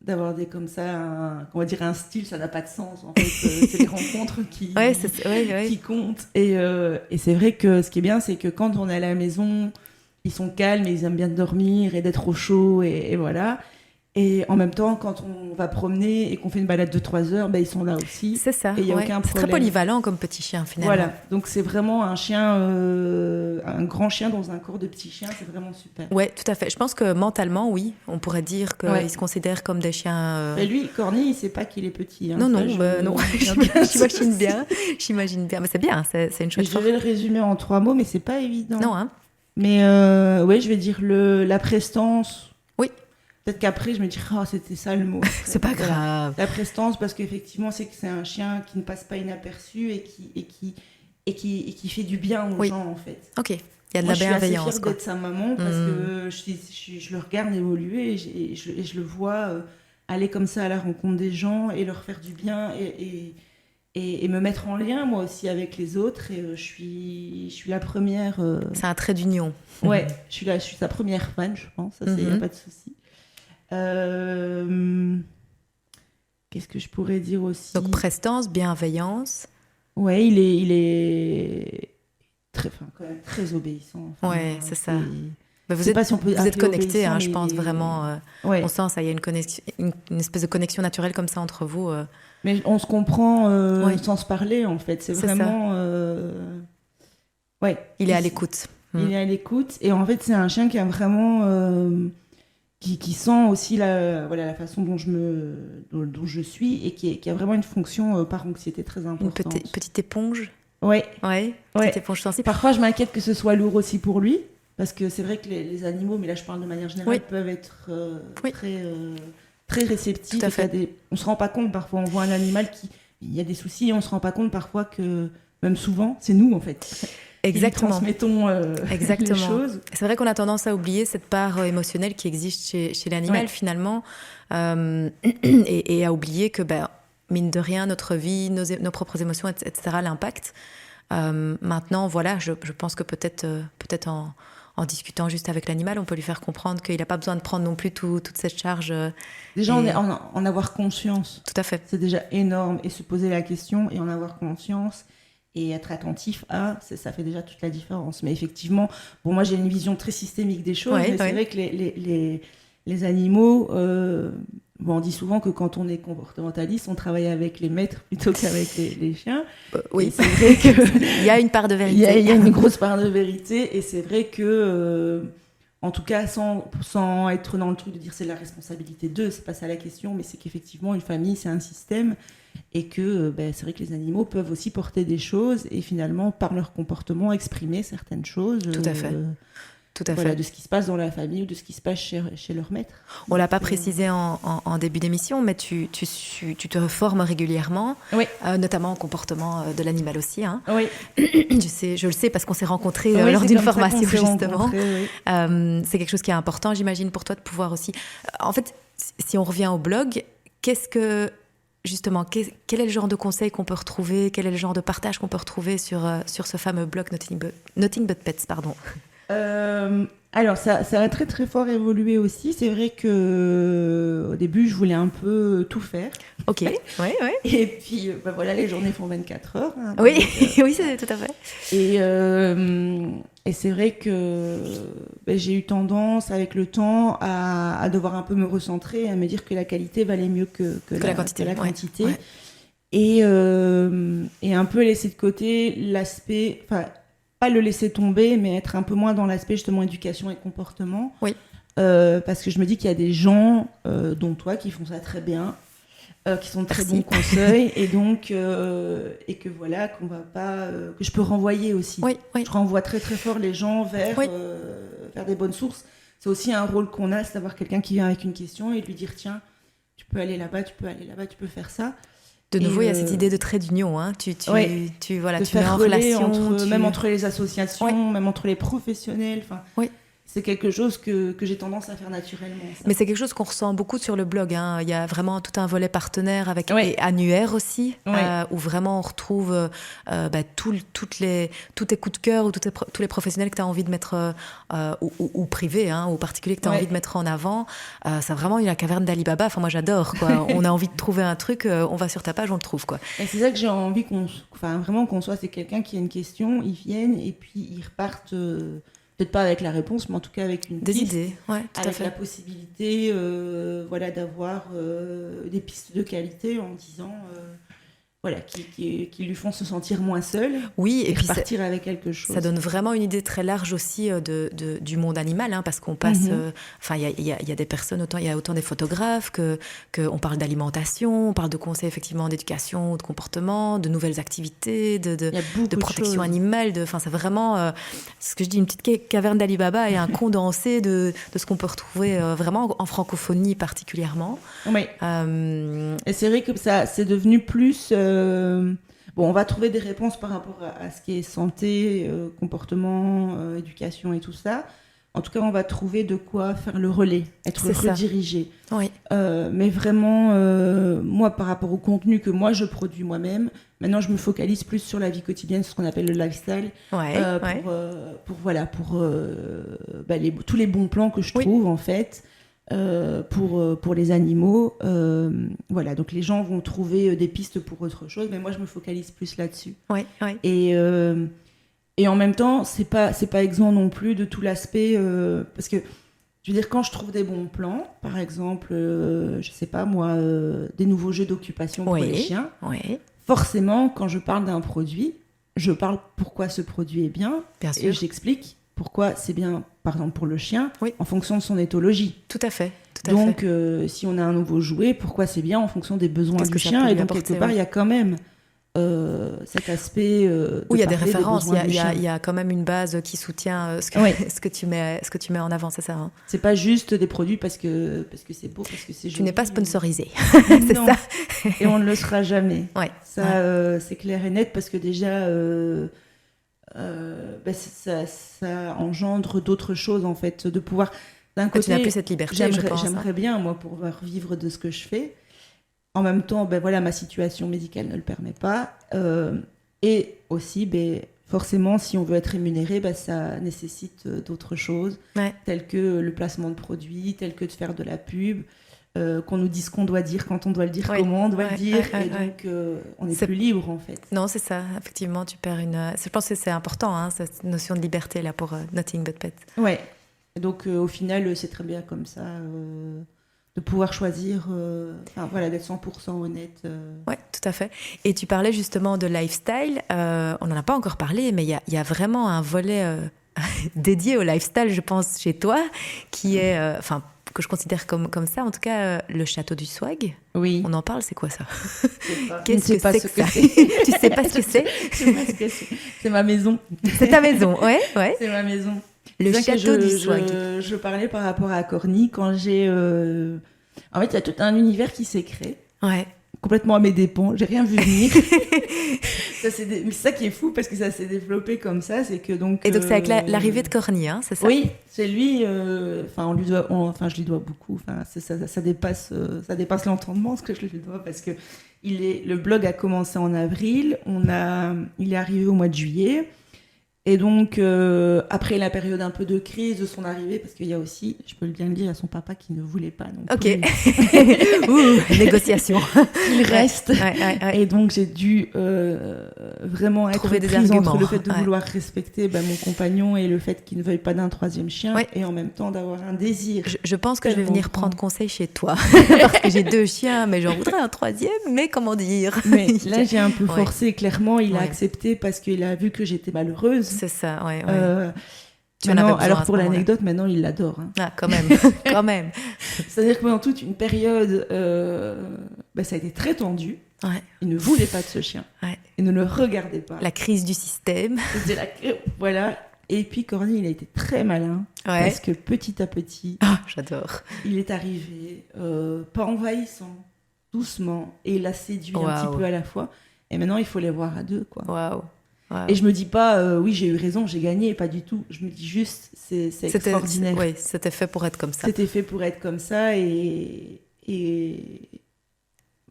d'avoir des comme ça, on va dire un style, ça n'a pas de sens. En fait, c'est les rencontres qui comptent. Et c'est vrai que ce qui est bien, c'est que quand on est à la maison, ils sont calmes et ils aiment bien dormir et d'être au chaud et voilà. Et en même temps, quand on va promener et qu'on fait une balade de 3 heures, ils sont là aussi. C'est ça. Et il n'y a aucun problème. C'est très polyvalent comme petit chien, finalement. Voilà. Donc, c'est vraiment un chien, un grand chien dans un corps de petit chien. C'est vraiment super. Oui, tout à fait. Je pense que mentalement, oui, on pourrait dire qu'ils se considèrent comme des chiens... Et lui, Corny, il ne sait pas qu'il est petit. Hein. Non. J'imagine bien. Mais c'est bien, c'est une chouette chose. Je vais le résumer en 3 mots, mais ce n'est pas évident. Non, hein. Mais je vais dire la prestance. Oui. Peut-être qu'après, je me dirais, c'était ça le mot. C'est pas grave. La prestance, parce qu'effectivement, c'est un chien qui ne passe pas inaperçu et qui fait du bien aux gens, en fait. Ok, il y a de la bienveillance. Je suis assez fière d'être sa maman, parce que je le regarde évoluer et je le vois aller comme ça à la rencontre des gens et leur faire du bien et me mettre en lien, moi aussi, avec les autres. Et je suis la première... C'est un trait d'union. Ouais, je suis sa première fan, je pense. Ça, il n'y a pas de souci. Qu'est-ce que je pourrais dire aussi? Donc prestance, bienveillance. Ouais, il est très, quand même très obéissant. Ouais, c'est ça. Vous êtes connectés, hein, je pense vraiment. On sent ça, il y a une espèce de connexion naturelle comme ça entre vous. Mais on se comprend sans se parler, en fait. C'est vraiment... Il est à l'écoute. Il est à l'écoute. Et en fait, c'est un chien qui a vraiment... Qui sent aussi la façon dont je suis et qui a vraiment une fonction par anxiété très importante. Une petite éponge. Ouais. Petite éponge sensible. Parfois, je m'inquiète que ce soit lourd aussi pour lui, parce que c'est vrai que les animaux, mais là je parle de manière générale, peuvent être très réceptifs. Tout à fait. On se rend pas compte parfois, on voit un animal il y a des soucis et on se rend pas compte parfois que, même souvent, c'est nous en fait. Exactement. Transmettons les choses. C'est vrai qu'on a tendance à oublier cette part émotionnelle qui existe chez l'animal finalement, et à oublier que, mine de rien, notre vie, nos propres émotions, etc., l'impact. Maintenant, voilà, je pense que peut-être en discutant juste avec l'animal, on peut lui faire comprendre qu'il n'a pas besoin de prendre non plus toute cette charge. Déjà, en avoir conscience. Tout à fait. C'est déjà énorme. Et se poser la question et en avoir conscience. Et être attentif ça fait déjà toute la différence. Mais effectivement, moi j'ai une vision très systémique des choses, mais c'est vrai que les animaux, on dit souvent que quand on est comportementaliste, on travaille avec les maîtres plutôt qu'avec les chiens. Oui, et c'est vrai que il y a une part de vérité. Il y a une grosse part de vérité, et c'est vrai que, en tout cas, sans être dans le truc de dire c'est la responsabilité d'eux, c'est pas ça la question, mais c'est qu'effectivement une famille c'est un système. Et que c'est vrai que les animaux peuvent aussi porter des choses et finalement, par leur comportement, exprimer certaines choses. Tout à fait. De ce qui se passe dans la famille ou de ce qui se passe chez leur maître. On ne l'a pas précisé en début d'émission, mais tu te reformes régulièrement, notamment en comportement de l'animal aussi. Hein. Oui. Je le sais parce qu'on s'est rencontrés lors d'une formation, justement. C'est quelque chose qui est important, j'imagine, pour toi de pouvoir aussi... En fait, si on revient au blog, justement, quel est le genre de conseils qu'on peut retrouver? Quel est le genre de partage qu'on peut retrouver sur ce fameux blog Nothing But Pets, pardon. Alors, ça a très très fort évolué aussi. C'est vrai qu'au début, je voulais un peu tout faire. Ok, ouais. Et puis, voilà, les journées font 24 heures. Hein, oui, oui, c'est tout à fait. Et c'est vrai que j'ai eu tendance, avec le temps, à devoir un peu me recentrer, à me dire que la qualité valait mieux que la quantité. Ouais. Et un peu laisser de côté l'aspect... Pas le laisser tomber, mais être un peu moins dans l'aspect justement éducation et comportement. Oui. Parce que je me dis qu'il y a des gens, dont toi, qui font ça très bien, qui sont de très bons conseils, et donc et que voilà, qu'on va pas, que je peux renvoyer aussi. Oui. Je renvoie très très fort les gens vers des bonnes sources. c'est aussi un rôle qu'on a, c'est d'avoir quelqu'un qui vient avec une question et de lui dire tiens, tu peux aller là-bas, tu peux faire ça. De nouveau, il y a cette idée de trait d'union. Hein. Tu mets en relation. Même entre les associations, même entre les professionnels. Oui. C'est quelque chose que j'ai tendance à faire naturellement. Ça. Mais c'est quelque chose qu'on ressent beaucoup sur le blog. Hein. Il y a vraiment tout un volet partenaire et annuaire aussi, où vraiment on retrouve tous tes coups de cœur ou tous les professionnels que tu as envie de mettre, ou privés, hein, ou particuliers que tu as envie de mettre en avant. C'est vraiment la caverne d'Ali Baba. Enfin, moi, j'adore. Quoi. On a envie de trouver un truc, on va sur ta page, on le trouve. Quoi. Et c'est ça que j'ai envie vraiment qu'on soit. C'est quelqu'un qui a une question, ils viennent et puis ils repartent... peut-être pas avec la réponse, mais en tout cas avec une des piste, idées, tout avec à fait. la possibilité d'avoir des pistes de qualité en disant qui lui font se sentir moins seul, et puis repartir avec quelque chose. Ça donne vraiment une idée très large aussi du monde animal, hein, parce qu'on passe... il y a des personnes, il y a autant des photographes qu'on parle d'alimentation, on parle de conseils effectivement d'éducation, de comportement, de nouvelles activités, de protection animale. C'est vraiment, ce que je dis, une petite caverne d'Ali Baba et un condensé de ce qu'on peut retrouver vraiment en francophonie particulièrement. Oui. Et c'est vrai que ça, c'est devenu plus... on va trouver des réponses par rapport à ce qui est santé, comportement, éducation et tout ça. En tout cas, on va trouver de quoi faire le relais, être redirigé. Oui. Mais vraiment, moi, par rapport au contenu que moi, je produis moi-même, maintenant, je me focalise plus sur la vie quotidienne, ce qu'on appelle le lifestyle, tous les bons plans que je trouve, en fait. Pour les animaux, donc les gens vont trouver des pistes pour autre chose, mais moi je me focalise plus là-dessus. Et en même temps, c'est pas exempt non plus de tout l'aspect, parce que je veux dire, quand je trouve des bons plans, par exemple, je sais pas moi, des nouveaux jeux d'occupation pour les chiens, forcément, quand je parle d'un produit, je parle pourquoi ce produit est bien et j'explique pourquoi c'est bien, par exemple pour le chien, en fonction de son éthologie. Tout à fait. Donc, si on a un nouveau jouet, pourquoi c'est bien en fonction des besoins du chien. Et donc, quelque part, il y a quand même cet aspect où il y a des références, il y a quand même une base qui soutient ce que tu mets en avant, c'est ça, hein. C'est pas juste des produits parce que c'est beau, parce que c'est joli. Tu n'es pas sponsorisé. C'est ça. Et on ne le sera jamais. C'est clair et net, parce que déjà... ça engendre d'autres choses, en fait, de pouvoir d'un côté, tu n'as plus cette liberté, j'aimerais bien moi pouvoir vivre de ce que je fais. En même temps, ma situation médicale ne le permet pas, et aussi forcément, si on veut être rémunéré, ça nécessite d'autres choses, telles que le placement de produits, telles que de faire de la pub, qu'on nous dise ce qu'on doit dire, quand on doit le dire, comment on doit le dire, et donc on est plus libre, en fait. Non, c'est ça, effectivement, tu perds je pense que c'est important, hein, cette notion de liberté là pour Nothing But Pets. Ouais, donc au final, c'est très bien comme ça, de pouvoir choisir, d'être 100% honnête. Oui, tout à fait. Et tu parlais justement de lifestyle, on n'en a pas encore parlé, mais il y a vraiment un volet dédié au lifestyle, je pense, chez toi, qui est... que je considère comme ça, en tout cas, le château du swag. Oui. On en parle, c'est quoi ça? Qu'est-ce que c'est que ça? Tu sais pas ce que c'est? C'est ma maison. C'est ta maison, ouais. C'est ma maison. Le château du swag. Je parlais par rapport à Corny, quand j'ai... En fait, il y a tout un univers qui s'est créé. Ouais. Complètement à mes dépens, j'ai rien vu venir. Mais c'est ça qui est fou, parce que ça s'est développé comme ça, c'est que donc... Et donc c'est avec l'arrivée de Corny, hein, c'est ça? Oui, c'est lui, je lui dois beaucoup, ça dépasse l'entendement, ce que je lui dois, parce que le blog a commencé en avril, il est arrivé au mois de juillet, et donc après la période un peu de crise de son arrivée, parce qu'il y a aussi, je peux bien le dire, il y a son papa qui ne voulait pas non plus. Ok. Négociation. Il reste. Et donc j'ai dû vraiment être prise entre le fait de vouloir respecter mon compagnon et le fait qu'il ne veuille pas d'un troisième chien, et en même temps d'avoir un désir. Je pense que je vais venir prendre conseil chez toi, parce que j'ai 2 chiens, mais j'en voudrais un 3e, mais comment dire? Mais là j'ai un peu forcé, clairement, il a accepté parce qu'il a vu que j'étais malheureuse. C'est ça, alors pour l'anecdote, maintenant il l'adore. Hein. Ah, quand même, quand même. C'est-à-dire que pendant toute une période, ça a été très tendu. Ouais. Il ne voulait pas de ce chien. Ouais. Il ne le regardait pas. La crise du système. Voilà. Et puis Corny, il a été très malin, parce que petit à petit, j'adore. Il est arrivé, pas envahissant, doucement, et il a séduit un petit peu à la fois. Et maintenant, il faut les voir à deux, quoi. Waouh. Et je me dis pas, oui, j'ai eu raison, j'ai gagné, pas du tout. Je me dis juste, c'est extraordinaire. Oui, c'était fait pour être comme ça. C'était fait pour être comme ça, et...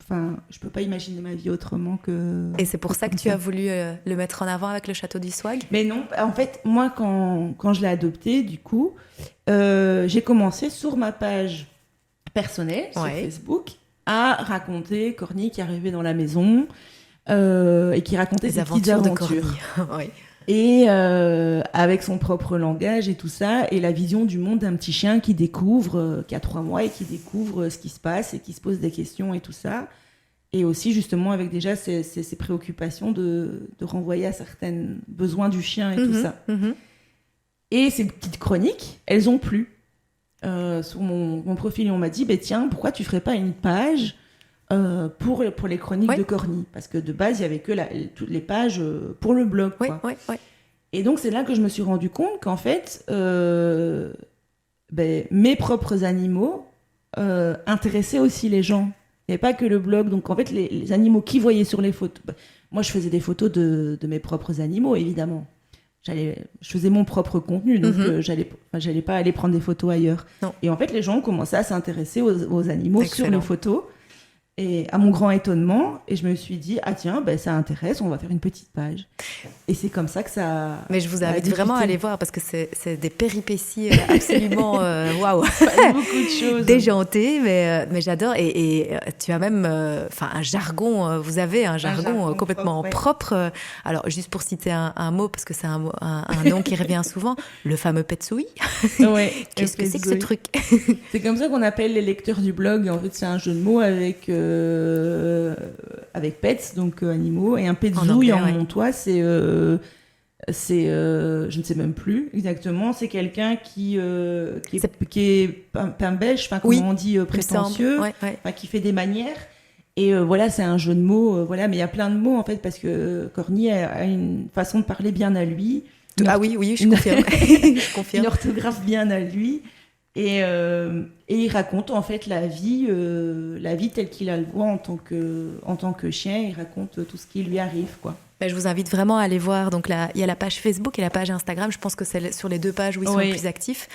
Enfin, je peux pas imaginer ma vie autrement que... Et c'est pour ça que tu as voulu le mettre en avant avec le Château du Swag ? Mais non, en fait, moi, quand je l'ai adopté, du coup, j'ai commencé sur ma page personnelle, sur Facebook, à raconter Corny qui arrivait dans la maison et qui racontait ses petites aventures. Oui. Et avec son propre langage et tout ça, et la vision du monde d'un petit chien qui découvre, qui a 3 mois et qui découvre ce qui se passe et qui se pose des questions et tout ça. Et aussi justement avec déjà ces préoccupations de renvoyer à certains besoins du chien et tout ça. Et ces petites chroniques, elles ont plu. Sur mon profil, on m'a dit, tiens, pourquoi tu ferais pas une page pour les chroniques de Corny, parce que de base il y avait que toutes les pages pour le blog, quoi. Et donc c'est là que je me suis rendu compte qu'en fait mes propres animaux intéressaient aussi les gens, il n'y avait pas que le blog. Donc en fait les animaux qui voyaient sur les photos, moi je faisais des photos de mes propres animaux, évidemment, je faisais mon propre contenu, donc j'allais pas aller prendre des photos ailleurs. Et en fait les gens ont commencé à s'intéresser aux animaux sur les photos. Et à mon grand étonnement, et je me suis dit, tiens, ça intéresse, on va faire une petite page. Et c'est comme ça que ça... Mais je vous invite vraiment à aller voir, parce que c'est des péripéties absolument waouh. Beaucoup de choses. Déjantées, mais j'adore. Et tu as même un jargon, vous avez un jargon complètement propre. Alors, juste pour citer un mot, parce que c'est un nom qui revient souvent, le fameux Petsouille. Qu'est-ce que c'est que ce truc? C'est comme ça qu'on appelle les lecteurs du blog. En fait, c'est un jeu de mots avec pets, donc animaux, et un petzouille en montois, c'est je ne sais même plus exactement, c'est quelqu'un qui est pain bêche, comment on dit, prétentieux, qui fait des manières, et voilà, c'est un jeu de mots, mais il y a plein de mots en fait, parce que Corny a une façon de parler bien à lui. Oui, je confirme. Je confirme. Une orthographe bien à lui. Et il raconte en fait la vie telle qu'il a le voit en tant que chien. Il raconte tout ce qui lui arrive, quoi. Je vous invite vraiment à aller voir. Donc là, il y a la page Facebook et la page Instagram. Je pense que c'est sur les 2 pages où ils sont le plus actifs.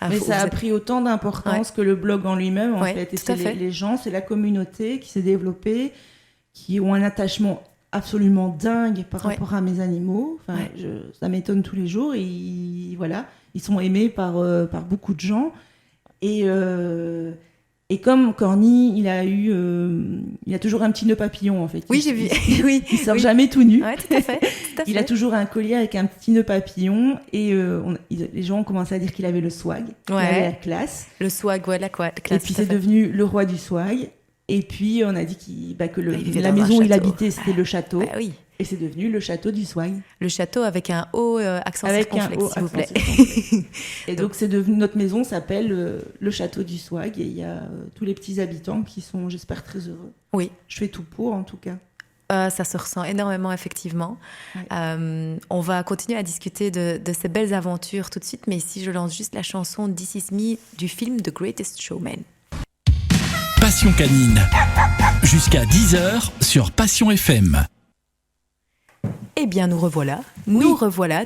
Mais ça a pris autant d'importance que le blog en lui-même, en fait. Et c'est les gens, c'est la communauté qui s'est développée, qui ont un attachement absolument dingue par rapport à mes animaux. Ça m'étonne tous les jours. Et voilà, ils sont aimés par beaucoup de gens. Et comme Corny, il a toujours un petit nœud papillon, en fait. Oui, j'ai vu. Il sort jamais tout nu. Ouais, tout à fait. Il a toujours un collier avec un petit nœud papillon. Et les gens ont commencé à dire qu'il avait le swag. Il avait la classe. Le swag, la classe. Et puis c'est devenu le roi du swag. Et puis on a dit que la maison où il habitait, c'était le château. Oui. Et c'est devenu le château du swag. Le château avec un haut accent circonflexe, s'il vous plaît. Et donc c'est devenu, notre maison s'appelle le château du swag, et il y a tous les petits habitants qui sont, j'espère, très heureux. Oui. Je fais tout pour, en tout cas. Ça se ressent énormément, effectivement. On va continuer à discuter de ces belles aventures tout de suite, mais ici je lance juste la chanson This Is Me du film The Greatest Showman. Passion canine, jusqu'à 10h sur Passion FM. Eh bien, nous revoilà,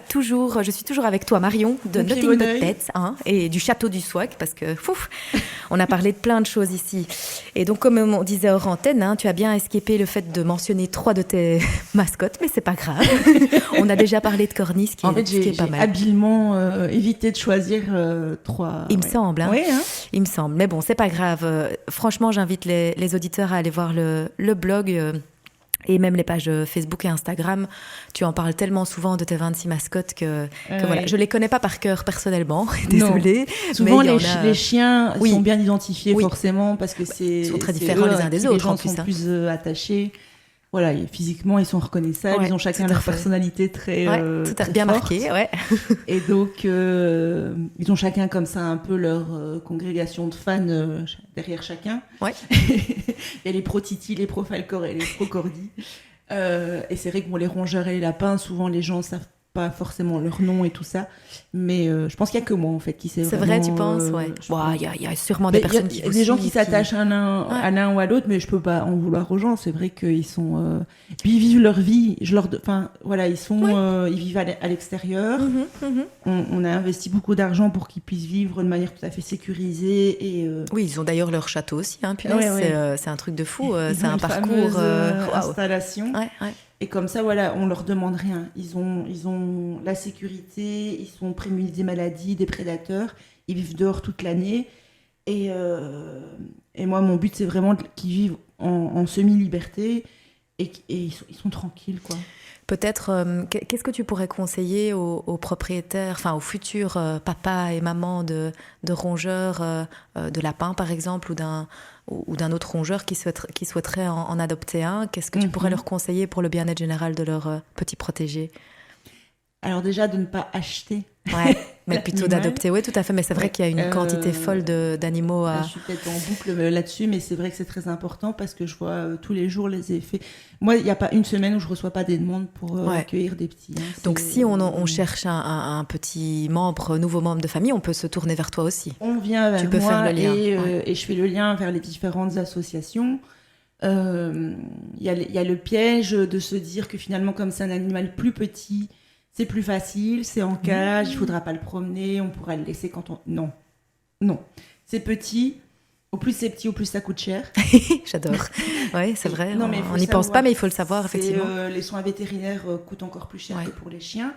toujours, je suis toujours avec toi, Marion, de Nothing But Pets, et du Château du Swag, parce que, on a parlé de plein de choses ici. Et donc, comme on disait hors antenne, tu as bien esquipé le fait de mentionner 3 de tes mascottes, mais c'est pas grave. On a déjà parlé de Corny, ce qui est pas mal. J'ai habilement évité de choisir 3. Il me semble, Oui, il me semble. Mais bon, c'est pas grave. Franchement, j'invite les auditeurs à aller voir le blog, et même les pages Facebook et Instagram. Tu en parles tellement souvent de tes 26 mascottes que voilà. Je les connais pas par cœur personnellement, désolée. Souvent les chiens sont bien identifiés forcément, parce que ils sont très différents les uns des autres. Les gens sont plus attachés. Voilà, et ils sont reconnaissables, ils ont chacun leur personnalité très tout à très bien forte. Marqué, Et donc ils ont chacun comme ça un peu leur congrégation de fans derrière chacun. Il y a les pro-Titi, les pro-Falcor et les pro-Cordy. Et c'est vrai que les rongeurs et les lapins, souvent les gens savent pas forcément leur nom et tout ça, mais je pense qu'il y a que moi en fait qui sait. C'est vraiment, vrai, tu penses, ouais. Il y a sûrement des personnes qui. Il y a des gens qui s'attachent à l'un ou à l'autre, mais je peux pas en vouloir aux gens. C'est vrai qu'ils sont, puis ils vivent leur vie. Enfin voilà, ils sont, ils vivent à l'extérieur. On a investi beaucoup d'argent pour qu'ils puissent vivre de manière tout à fait sécurisée et. Oui, ils ont d'ailleurs leur château aussi. Hein, puis c'est un truc de fou. C'est un parcours. Installation. Ouais. Et comme ça, voilà, on leur demande rien. Ils ont la sécurité, ils sont prémunis des maladies, des prédateurs. Ils vivent dehors toute l'année. Et moi, mon but, c'est vraiment qu'ils vivent en semi-liberté et ils sont tranquilles, quoi. Peut-être, qu'est-ce que tu pourrais conseiller aux propriétaires, enfin aux futurs papas et mamans de rongeurs, de lapins par exemple, ou d'un autre rongeur qui souhaiterait en adopter un? Qu'est-ce que tu pourrais leur conseiller pour le bien-être général de leur petit protégé? Alors déjà, de ne pas acheter. Ouais, mais plutôt d'adopter, oui, tout à fait. Mais c'est vrai qu'il y a une quantité folle d'animaux à... Je suis peut-être en boucle là-dessus, mais c'est vrai que c'est très important parce que je vois tous les jours les effets. Moi, il n'y a pas une semaine où je ne reçois pas des demandes pour accueillir des petits. Hein. Donc, si on cherche un petit nouveau membre de famille, on peut se tourner vers toi aussi. On vient vers tu peux moi faire le lien. Et je fais le lien vers les différentes associations. Il y a le piège de se dire que finalement, comme c'est un animal plus petit, c'est plus facile, c'est en cage, il ne faudra pas le promener, on pourra le laisser quand on... Non. C'est petit. Au plus c'est petit, au plus ça coûte cher. J'adore. Oui, c'est vrai. Non, mais on n'y pense pas, mais il faut le savoir, effectivement. Les soins vétérinaires coûtent encore plus cher que pour les chiens.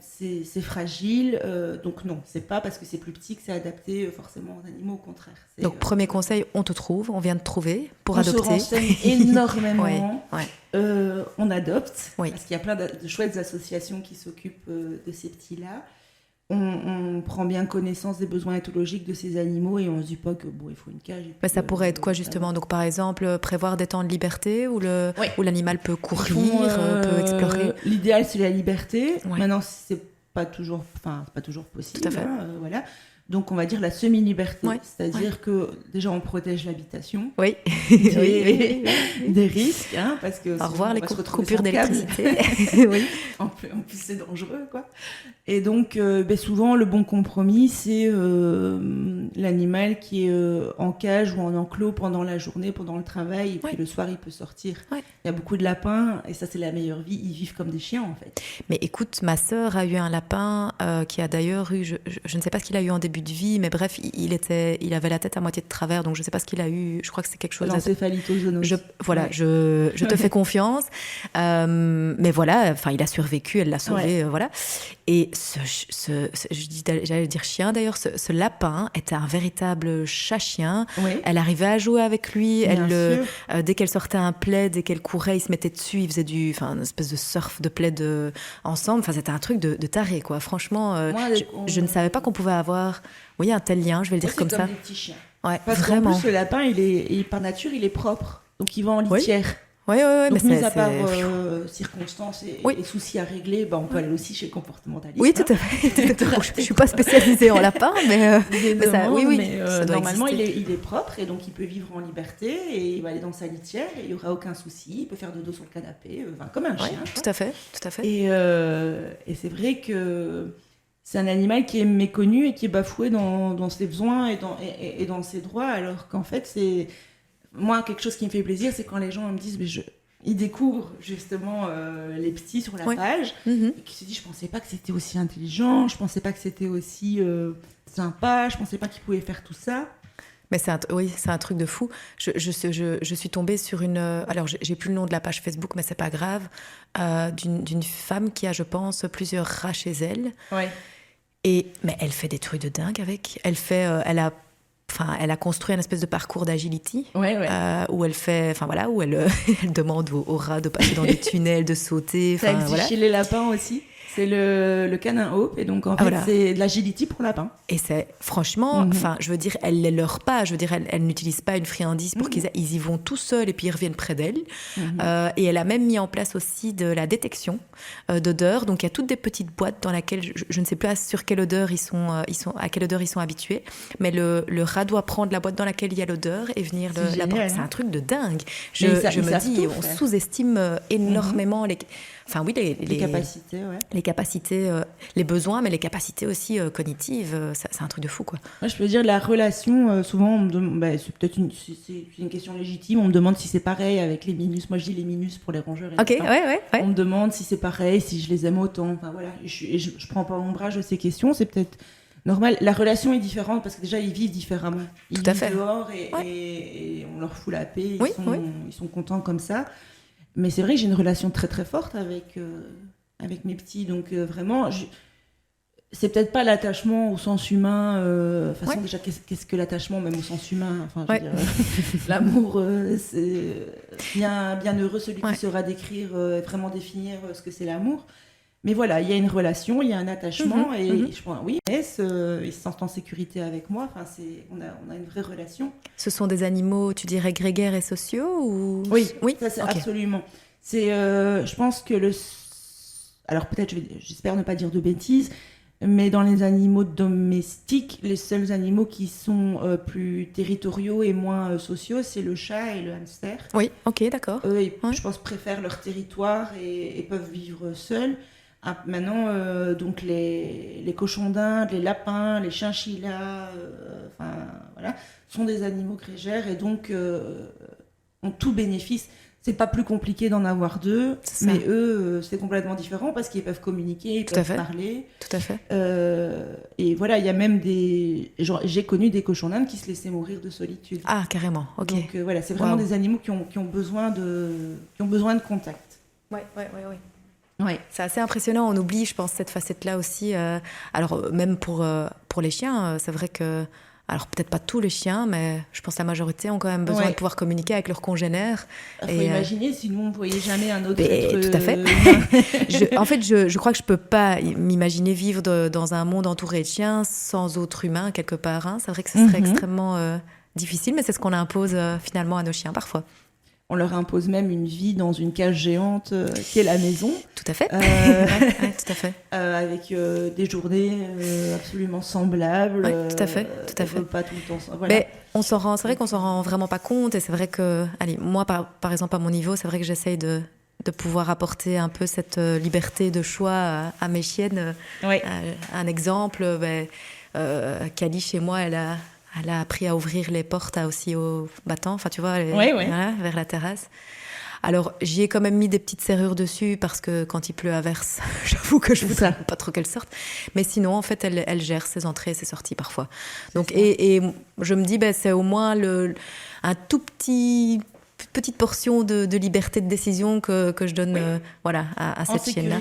C'est fragile. Donc non, c'est pas parce que c'est plus petit que c'est adapté forcément aux animaux, au contraire. Donc premier conseil, on te trouve, on vient te trouver pour adopter. On se renseigne énormément. On adopte, parce qu'il y a plein de chouettes associations qui s'occupent de ces petits-là. On prend bien connaissance des besoins éthologiques de ces animaux et on ne se dit pas que il faut une cage. Mais ça pourrait être quoi justement? Donc par exemple, prévoir des temps de liberté où l'animal peut courir, peut explorer. L'idéal c'est la liberté. Maintenant c'est pas toujours possible. Tout à fait. Voilà. Donc on va dire la semi-liberté, c'est-à-dire que déjà on protège l'habitation des risques, hein, parce que au revoir les coupures d'électricité. En plus c'est dangereux, quoi. Et donc souvent le bon compromis c'est l'animal qui est en cage ou en enclos pendant la journée, pendant le travail, et puis le soir il peut sortir. Il y a beaucoup de lapins et ça c'est la meilleure vie, ils vivent comme des chiens en fait. Mais écoute, ma sœur a eu un lapin qui a d'ailleurs eu, je ne sais pas ce qu'il a eu en début de vie, mais bref, il avait la tête à moitié de travers, donc je ne sais pas ce qu'il a eu. Je crois que c'est quelque chose. L'encéphalitozoonose. Je te fais confiance, mais voilà, enfin, il a survécu, elle l'a sauvé, voilà. Et j'allais dire chien d'ailleurs, ce lapin était un véritable chat-chien. Elle arrivait à jouer avec lui. Dès qu'elle sortait un plaid, dès qu'elle courait, il se mettait dessus, il faisait une espèce de surf de plaid ensemble. Enfin, c'était un truc de taré, quoi. Franchement, je ne savais pas qu'on pouvait avoir un tel lien, je vais le dire comme ça. C'est comme des petits chiens. Parce qu'en plus, le lapin, par nature, il est propre. Donc, il va en litière. Oui, donc, mis à part circonstances et soucis à régler, on peut aller aussi chez le comportementaliste. Oui, tout à fait. Je ne suis pas spécialisée en lapin, mais normalement, il est propre et donc il peut vivre en liberté et il va aller dans sa litière et il n'y aura aucun souci. Il peut faire dodo sur le canapé, comme un chien. Tout à fait. Et c'est vrai que c'est un animal qui est méconnu et qui est bafoué dans ses besoins et dans ses droits, alors qu'en fait, c'est... Moi, quelque chose qui me fait plaisir, c'est quand les gens me disent ils découvrent justement les petits sur la page et qui se disent je pensais pas que c'était aussi intelligent, je pensais pas que c'était aussi sympa, je pensais pas qu'ils pouvaient faire tout ça. Mais c'est un truc de fou. Je suis tombée sur une... Alors, j'ai plus le nom de la page Facebook, mais c'est pas grave. D'une femme qui a, je pense, plusieurs rats chez elle. Mais elle fait des trucs de dingue avec. Elle a construit une espèce de parcours d'agility où elle fait, où elle demande aux rats de passer dans des tunnels, de sauter. Ça existe chez les lapins aussi. C'est le canin Hope, et donc en fait c'est de l'agility pour lapin. Et c'est franchement, enfin je veux dire, elle les leurre pas, je veux dire, elle n'utilise pas une friandise pour qu'ils y vont tout seuls et puis ils reviennent près d'elle. Et elle a même mis en place aussi de la détection d'odeur. Donc il y a toutes des petites boîtes dans lesquelles je ne sais plus sur quelle odeur à quelle odeur ils sont habitués, mais le rat doit prendre la boîte dans laquelle il y a l'odeur et venir la porter. C'est un truc de dingue. Je me dis, on sous-estime énormément les capacités, les capacités, les besoins, mais les capacités aussi cognitives. C'est un truc de fou, quoi. Moi, je peux dire, la relation, souvent, c'est peut-être une question légitime. On me demande si c'est pareil avec les minus. Moi, je dis les minus pour les rongeurs. On me demande si c'est pareil, si je les aime autant. Enfin, voilà. Je prends pas ombrage de ces questions. C'est peut-être normal. La relation est différente parce que déjà, ils vivent différemment. Ils vivent dehors et on leur fout la paix. Ils sont contents comme ça. Mais c'est vrai que j'ai une relation très très forte avec mes petits, donc vraiment, c'est peut-être pas l'attachement au sens humain. De toute façon, déjà, qu'est-ce que l'attachement, même au sens humain, enfin, je veux dire, l'amour, c'est bien heureux celui qui saura décrire, vraiment définir ce que c'est l'amour. Mais voilà, il y a une relation, il y a un attachement, et je pense, ils se sentent en sécurité avec moi. Enfin, on a une vraie relation. Ce sont des animaux, tu dirais, grégaires et sociaux ou... Oui, ça c'est absolument. C'est, je pense que alors peut-être, j'espère ne pas dire de bêtises, mais dans les animaux domestiques, les seuls animaux qui sont plus territoriaux et moins sociaux, c'est le chat et le hamster. Oui, ok, d'accord. Eux, je pense, préfèrent leur territoire et peuvent vivre seuls. Maintenant, donc les cochons d'Inde, les lapins, les chinchillas, sont des animaux grégaires et donc ont tout bénéfice. C'est pas plus compliqué d'en avoir deux, mais eux, c'est complètement différent parce qu'ils peuvent communiquer, ils peuvent parler. Tout à fait. Et voilà, il y a même j'ai connu des cochons d'Inde qui se laissaient mourir de solitude. Ah, carrément, ok. Donc voilà, c'est vraiment des animaux qui ont besoin de contact. Ouais. Ouais. C'est assez impressionnant, on oublie, je pense, cette facette-là aussi. Alors, même pour les chiens, c'est vrai que... Alors, peut-être pas tous les chiens, mais je pense que la majorité ont quand même besoin de pouvoir communiquer avec leurs congénères. Il faut imaginer, sinon on ne voyait jamais un autre être... Tout à fait. En fait, je crois que je ne peux pas m'imaginer vivre dans un monde entouré de chiens sans autre humain, quelque part. Hein. C'est vrai que ce serait extrêmement difficile, mais c'est ce qu'on impose finalement à nos chiens, parfois. On leur impose même une vie dans une cage géante qui est la maison. Tout à fait. Tout à fait. Avec des journées absolument semblables. Tout à fait. Pas tout le temps. Voilà. Mais c'est vrai qu'on s'en rend vraiment pas compte. Et c'est vrai que, moi, par exemple, à mon niveau, c'est vrai que j'essaye de pouvoir apporter un peu cette liberté de choix à mes chiennes. Un exemple, Cali, chez moi, elle a appris à ouvrir les portes aussi aux battants, enfin tu vois, voilà, vers la terrasse. Alors j'y ai quand même mis des petites serrures dessus parce que quand il pleut à verse, j'avoue que je ne voudrais pas trop qu'elle sorte. Mais sinon, en fait, elle gère ses entrées et ses sorties parfois. Donc, et je me dis, c'est au moins un tout petite portion de liberté de décision que je donne à cette chienne-là.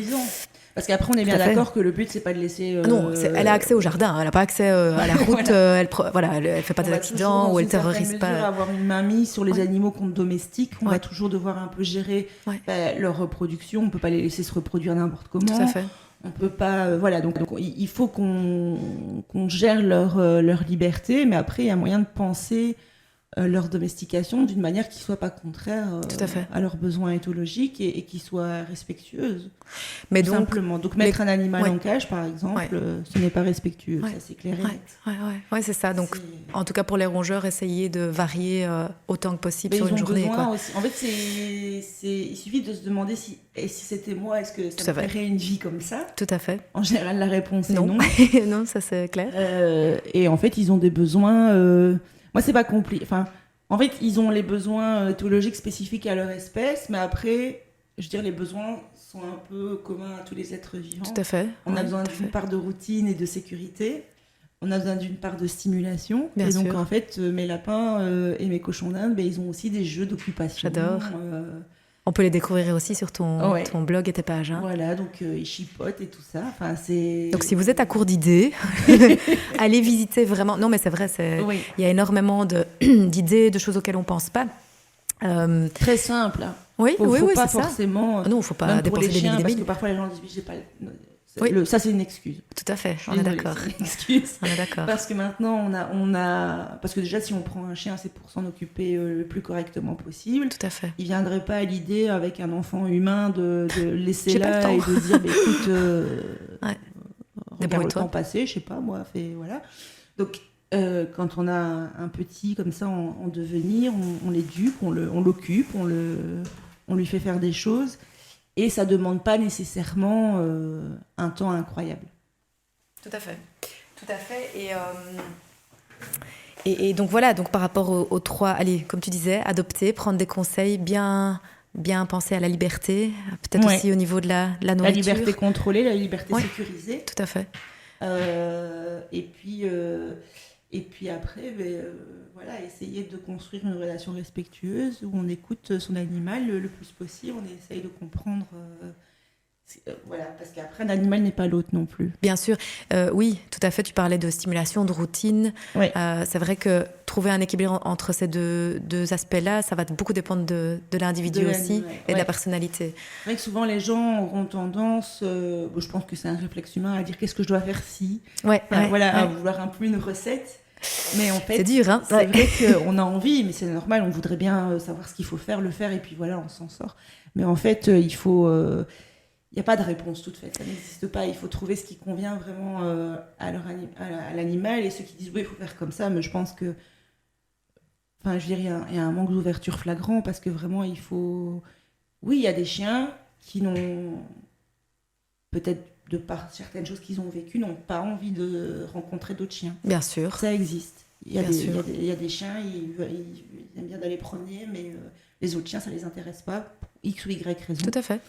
Parce qu'après, on est bien d'accord que le but, c'est pas de laisser... Non, elle a accès au jardin, elle n'a pas accès à la route, elle fait pas des accidents ou elle terrorise pas. Avoir une main mise sur les animaux qu'on domestique, on va toujours devoir un peu gérer leur reproduction, on peut pas les laisser se reproduire n'importe comment. Tout à fait. On peut pas... donc il faut qu'on gère leur liberté, mais après, il y a moyen de penser... leur domestication d'une manière qui ne soit pas contraire à leurs besoins éthologiques et qui soit respectueuse. Mais donc, simplement. Donc mettre un animal en cage, par exemple, ce n'est pas respectueux, ça c'est clair et net. Ouais, c'est ça. Donc, en tout cas pour les rongeurs, essayer de varier autant que possible sur une journée. Aussi. En fait, il suffit de se demander si c'était moi, est-ce que ça me ferait une vie comme ça ? Tout à fait. En général, la réponse est non. Non, ça c'est clair. Et en fait, ils ont des besoins... Moi, c'est pas compliqué. Enfin, en fait, ils ont les besoins éthologiques spécifiques à leur espèce, mais après, je veux dire, les besoins sont un peu communs à tous les êtres vivants. Tout à fait. On a besoin d'une part de routine et de sécurité. On a besoin d'une part de stimulation. Bien sûr. Donc, en fait, mes lapins et mes cochons d'Inde, ils ont aussi des jeux d'occupation. J'adore. On peut les découvrir aussi sur ton blog et tes pages. Hein. Voilà, donc ils chipotent et tout ça. Enfin, donc si vous êtes à court d'idées, allez visiter vraiment. Non, mais c'est vrai, il y a énormément d'idées, de choses auxquelles on ne pense pas. Très simple. Oui, faut c'est pas ça. forcément. Non, il ne faut pas dépenser des milliers. Parce que parfois les gens disent Ça, c'est une excuse. Tout à fait, on est d'accord. C'est une excuse. On est d'accord. Parce que maintenant, parce que déjà, si on prend un chien, c'est pour s'en occuper le plus correctement possible. Tout à fait. Il ne viendrait pas à l'idée, avec un enfant humain, de laisser là et de dire, écoute, regarde le temps passer, je sais pas, moi, voilà. Donc, quand on a un petit comme ça en devenir, on l'éduque, on l'occupe, on lui fait faire des choses. Et ça ne demande pas nécessairement un temps incroyable. Tout à fait. Et donc voilà, donc par rapport aux 3, allez, comme tu disais, adopter, prendre des conseils, bien penser à la liberté, peut-être aussi au niveau de la nourriture. La liberté contrôlée, la liberté sécurisée. Tout à fait. Et puis après, voilà, essayer de construire une relation respectueuse où on écoute son animal le plus possible, on essaye de comprendre... voilà, parce qu'après, un animal n'est pas l'autre non plus. Bien sûr, oui, tout à fait. Tu parlais de stimulation, de routine. Oui. C'est vrai que trouver un équilibre entre ces deux aspects-là, ça va beaucoup dépendre de l'individu aussi et de la personnalité. C'est vrai que souvent, les gens auront tendance, je pense que c'est un réflexe humain, à dire qu'est-ce que je dois faire si. À vouloir un peu une recette. Mais en fait, c'est dur, hein. C'est vrai qu'on a envie, mais c'est normal, on voudrait bien savoir ce qu'il faut faire, le faire, et puis voilà, on s'en sort. Mais en fait, il faut... Il n'y a pas de réponse toute faite, ça n'existe pas. Il faut trouver ce qui convient vraiment à l'animal. Et ceux qui disent oui, il faut faire comme ça, mais je pense que... Enfin, je dirais, il y a un manque d'ouverture flagrant parce que vraiment, il faut... Oui, il y a des chiens qui n'ont... Peut-être de par certaines choses qu'ils ont vécues, n'ont pas envie de rencontrer d'autres chiens. Bien sûr. Ça existe. Il y a des chiens, ils aiment bien d'aller promener, mais les autres chiens, ça ne les intéresse pas, pour X ou Y raison. Tout à fait.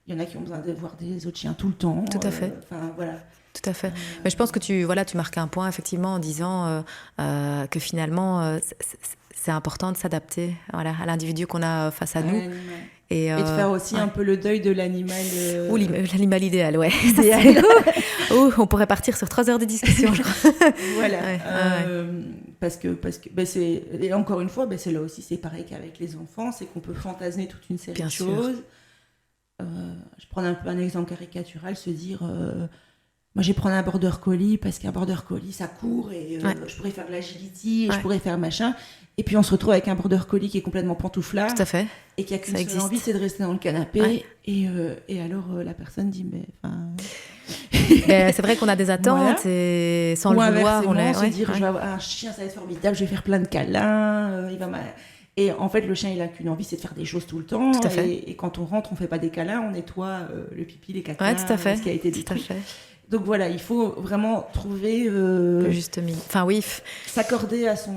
Il y en a qui ont besoin de voir des autres chiens tout le temps. Tout à fait. Voilà. Tout à fait. Mais je pense que tu marques un point, effectivement, en disant que finalement, c'est important de s'adapter à l'individu qu'on a face à nous. Et de faire aussi un peu le deuil de l'animal... Ou l'animal idéal, ouais. Idéal. On pourrait partir sur 3 heures de discussion, je crois. Voilà. Parce que c'est... Et encore une fois, c'est là aussi, c'est pareil qu'avec les enfants, c'est qu'on peut fantasmer toute une série de choses. Je prends un exemple caricatural, se dire... moi, je vais prendre un border collie parce qu'un border collie, ça court et je pourrais faire de l'agility et je pourrais faire machin. Et puis, on se retrouve avec un border collie qui est complètement pantouflard. Tout à fait. Et qui a qu'une seule envie, c'est de rester dans le canapé. Ouais. Et alors, la personne dit, c'est vrai qu'on a des attentes et sans le vouloir, on se dire, je vais avoir un chien, ça va être formidable, je vais faire plein de câlins, Et en fait, le chien, il n'a qu'une envie, c'est de faire des choses tout le temps. Tout à fait. Et quand on rentre, on ne fait pas des câlins, on nettoie le pipi, les caca, tout à fait. ce qui a été détruit. Tout à fait. Donc voilà, il faut vraiment trouver... le juste milieu. Enfin oui. S'accorder à son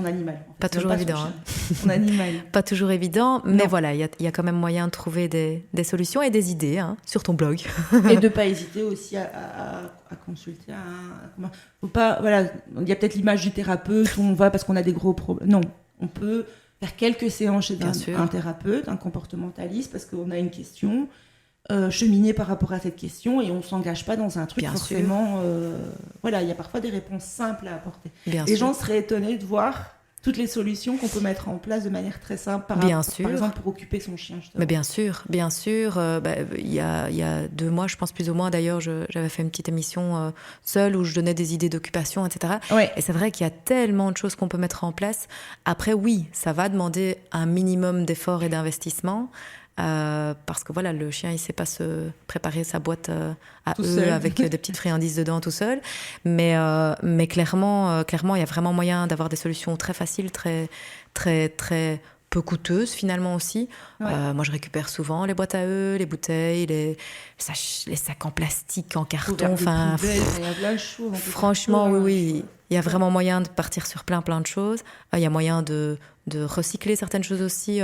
animal. En fait. Pas toujours évident. Son animal. Pas toujours évident, mais voilà, il y a quand même moyen de trouver des solutions et des idées sur ton blog. Et de ne pas hésiter aussi à consulter. Faut pas, voilà, il y a peut-être l'image du thérapeute où on va parce qu'on a des gros problèmes. Non, on peut faire quelques séances chez un thérapeute, un comportementaliste, parce qu'on a une question, cheminer par rapport à cette question et on ne s'engage pas dans un truc forcément... voilà, il y a parfois des réponses simples à apporter. Les gens seraient étonnés de voir toutes les solutions qu'on peut mettre en place de manière très simple, par exemple pour occuper son chien. Mais bien sûr. Il y a 2 mois, je pense plus ou moins, d'ailleurs, j'avais fait une petite émission seule où je donnais des idées d'occupation, etc. Ouais. Et c'est vrai qu'il y a tellement de choses qu'on peut mettre en place. Après, oui, ça va demander un minimum d'efforts et d'investissement. Parce que voilà, le chien il sait pas se préparer sa boîte à tout œufs seul. avec des petites friandises dedans tout seul, mais clairement il y a vraiment moyen d'avoir des solutions très faciles, très très très peu coûteuses finalement aussi. Moi je récupère souvent les boîtes à œufs, les bouteilles, les sacs en plastique, en carton, franchement oui, il y a vraiment moyen de partir sur plein de choses. Il y a moyen de recycler certaines choses aussi.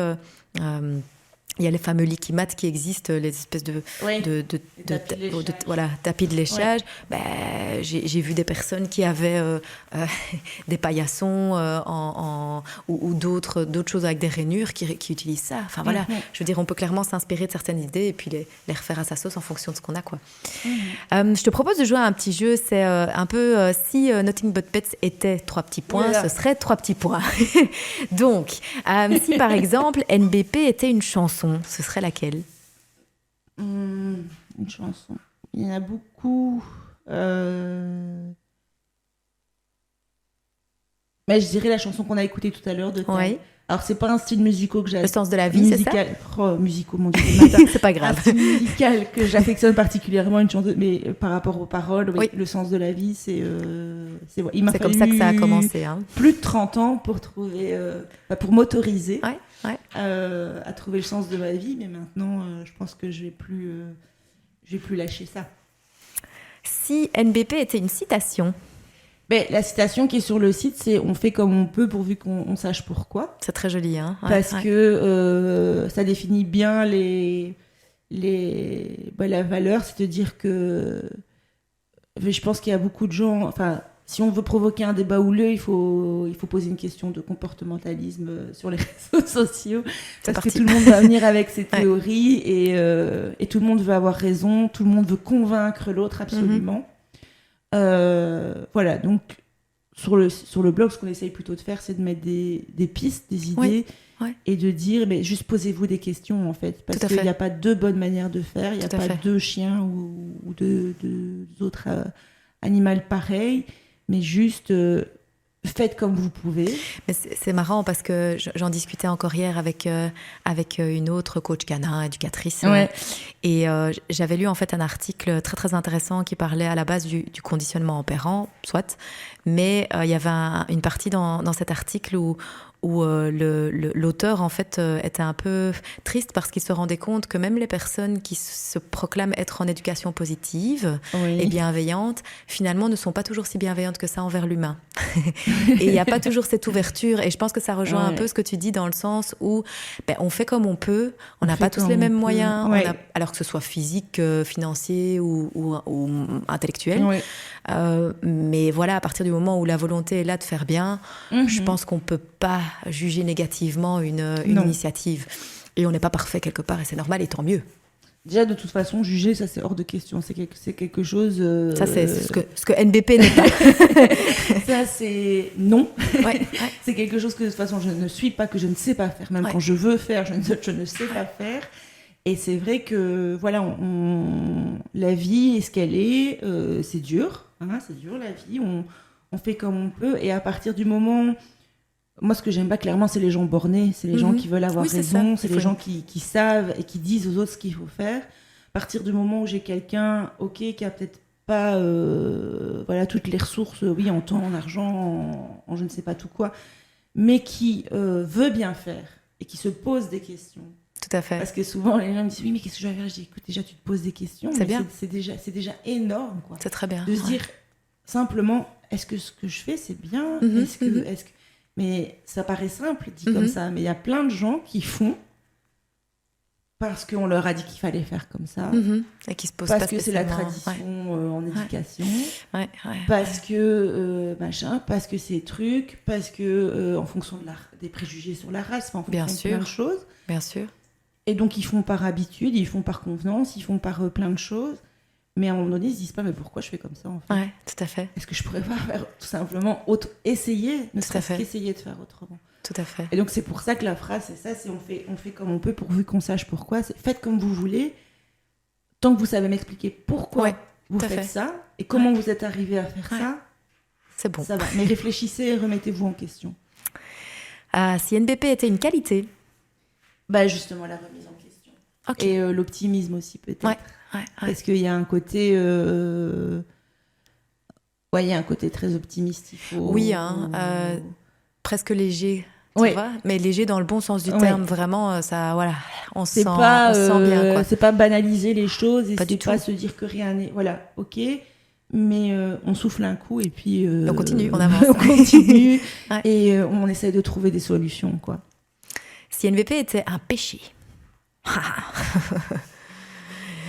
Il y a les fameux Liquimat qui existent, les espèces de tapis de léchage. J'ai vu des personnes qui avaient des paillassons ou d'autres choses avec des rainures qui utilisent ça. Enfin voilà, je veux dire, on peut clairement s'inspirer de certaines idées et puis les refaire à sa sauce en fonction de ce qu'on a, quoi. Je te propose de jouer à un petit jeu. C'est un peu si Nothing But Pets était 3 petits points, ce serait 3 petits points. Donc, si par exemple NBP était une chanson, ce serait laquelle ? une chanson. Il y en a beaucoup. Mais je dirais la chanson qu'on a écoutée tout à l'heure de Time. Oui. Alors, c'est pas un style musical que j'affectionne. Le sens de la vie, c'est ça? Musicaux, mon Dieu. C'est pas grave. Un style musical que j'affectionne particulièrement, une chanson, mais par rapport aux paroles, oui. Le sens de la vie, c'est il m'a fallu comme ça que ça a commencé. Hein. Plus de 30 ans pour trouver, pour m'autoriser à trouver le sens de ma vie, mais maintenant, je pense que je vais plus lâcher ça. Si NBP était une citation? La citation qui est sur le site, c'est « On fait comme on peut pourvu qu'on sache pourquoi ». C'est très joli. Hein. Parce que ça définit bien la valeur, c'est-à-dire que je pense qu'il y a beaucoup de gens... Enfin, si on veut provoquer un débat houleux, il faut poser une question de comportementalisme sur les réseaux sociaux. Parce que tout le monde va venir avec ses théories et tout le monde veut avoir raison, tout le monde veut convaincre l'autre absolument. Voilà, donc sur le blog, ce qu'on essaye plutôt de faire, c'est de mettre des pistes, des idées et de dire, mais juste posez-vous des questions en fait, parce qu'il n'y a pas deux bonnes manières de faire, il n'y a pas deux chiens ou deux autres animaux pareils, mais juste faites comme vous pouvez. Mais c'est marrant parce que j'en discutais encore hier avec une autre coach canin, éducatrice. Et j'avais lu en fait un article très très intéressant qui parlait à la base du conditionnement opérant, soit. Mais il y avait une partie dans cet article où l'auteur en fait était un peu triste parce qu'il se rendait compte que même les personnes qui se proclament être en éducation positive et bienveillante, finalement ne sont pas toujours si bienveillantes que ça envers l'humain. Et il n'y a pas toujours cette ouverture, et je pense que ça rejoint un peu ce que tu dis dans le sens où on fait comme on peut, on n'a pas tous les mêmes moyens, alors que ce soit physique, financier ou intellectuel. Mais voilà, à partir du moment où la volonté est là de faire bien, je pense qu'on ne peut pas juger négativement une initiative. Et on n'est pas parfait quelque part, et c'est normal, et tant mieux. Déjà, de toute façon, juger, ça, c'est hors de question. C'est quelque chose... Ça, c'est ce que NBP n'est pas. Ça, c'est non. C'est quelque chose que, de toute façon, je ne suis pas, que je ne sais pas faire. Même quand je veux faire, je ne sais pas faire. Et c'est vrai que, voilà, la vie est ce qu'elle est. C'est dur. C'est dur, la vie. On fait comme on peut. Et à partir du moment... Moi, ce que j'aime pas, clairement, c'est les gens bornés. C'est les gens qui veulent avoir raison. C'est les gens qui savent et qui disent aux autres ce qu'il faut faire. À partir du moment où j'ai quelqu'un, qui a peut-être pas toutes les ressources, en temps, en argent, en je ne sais pas tout quoi, mais qui veut bien faire et qui se pose des questions. Tout à fait. Parce que souvent, les gens me disent « Oui, mais qu'est-ce que je vais faire ?» Je dis « Écoute, déjà, tu te poses des questions. » C'est bien. C'est déjà énorme, quoi. C'est très bien. De se dire simplement, est-ce que ce que je fais, c'est bien ? Mais ça paraît simple, dit comme ça. Mais il y a plein de gens qui font parce qu'on leur a dit qu'il fallait faire comme ça. Et qui se posent parce que c'est la tradition en éducation. Parce que machin, parce que c'est truc, parce que en fonction des préjugés sur la race, en fonction de plein de choses. Bien sûr. Et donc ils font par habitude, ils font par convenance, ils font par plein de choses. Mais à un moment donné, ils se disent pas, mais pourquoi je fais comme ça en fait ? Tout à fait. Est-ce que je pourrais pas faire tout simplement essayer, ne serait-ce qu'essayer de faire autrement ? Tout à fait. Et donc c'est pour ça que la phrase, c'est ça, c'est on fait comme on peut pourvu qu'on sache pourquoi. C'est faites comme vous voulez, tant que vous savez m'expliquer pourquoi vous faites ça et comment vous êtes arrivé à faire ça. C'est bon. Ça va. Mais réfléchissez et remettez-vous en question. Si NBP était une qualité ? Justement la remise en question. Et l'optimisme aussi peut-être. Parce qu'il y a un côté, il y a un côté très optimiste. Presque léger, tu vois, mais léger dans le bon sens du terme. Vraiment, ça, voilà, on sent bien. Quoi. C'est pas banaliser les choses et pas c'est pas se dire que rien n'est, mais on souffle un coup et puis on continue, on avance. On continue et on essaie de trouver des solutions, quoi. Si NBP était un péché.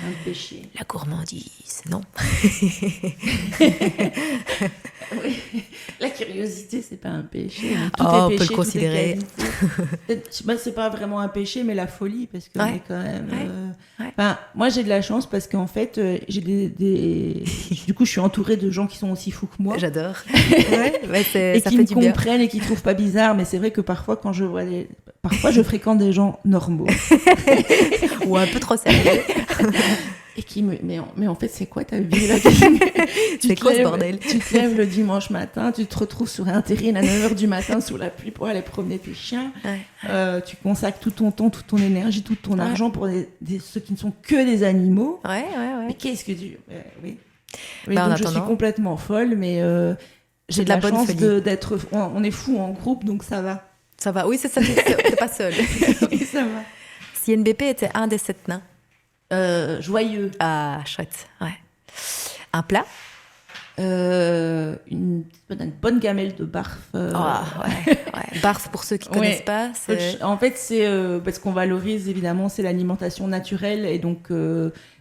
Un péché. La gourmandise, non. La curiosité, c'est pas un péché. Tout est péché, on peut le considérer. C'est pas vraiment un péché, mais la folie, parce que est quand même. Moi, j'ai de la chance parce qu'en fait, j'ai du coup, je suis entourée de gens qui sont aussi fous que moi. J'adore. Et qui me comprennent et qui trouvent pas bizarre. Mais c'est vrai que parfois, quand je vois parfois, je fréquente des gens normaux. Ou un peu trop sérieux. mais en fait, c'est quoi ta vie là? C'est quoi ce bordel? Tu te lèves le dimanche matin, tu te retrouves sur un terrain à 9h du matin sous la pluie pour aller promener tes chiens. Tu consacres tout ton temps, toute ton énergie, tout ton argent pour ceux qui ne sont que des animaux. Mais qu'est-ce que tu... Oui. Donc je suis complètement folle, mais j'ai de la chance d'être... On est fous en groupe, donc ça va. Ça va, oui, c'est ça, t'es pas seule. Oui, ça va. Si NBP était un des 7 nains. Joyeux. Ah, chouette, ouais. Un plat? Une bonne gamelle de barf. Barf, pour ceux qui ne connaissent pas. En fait, c'est parce qu'on valorise, évidemment, c'est l'alimentation naturelle et donc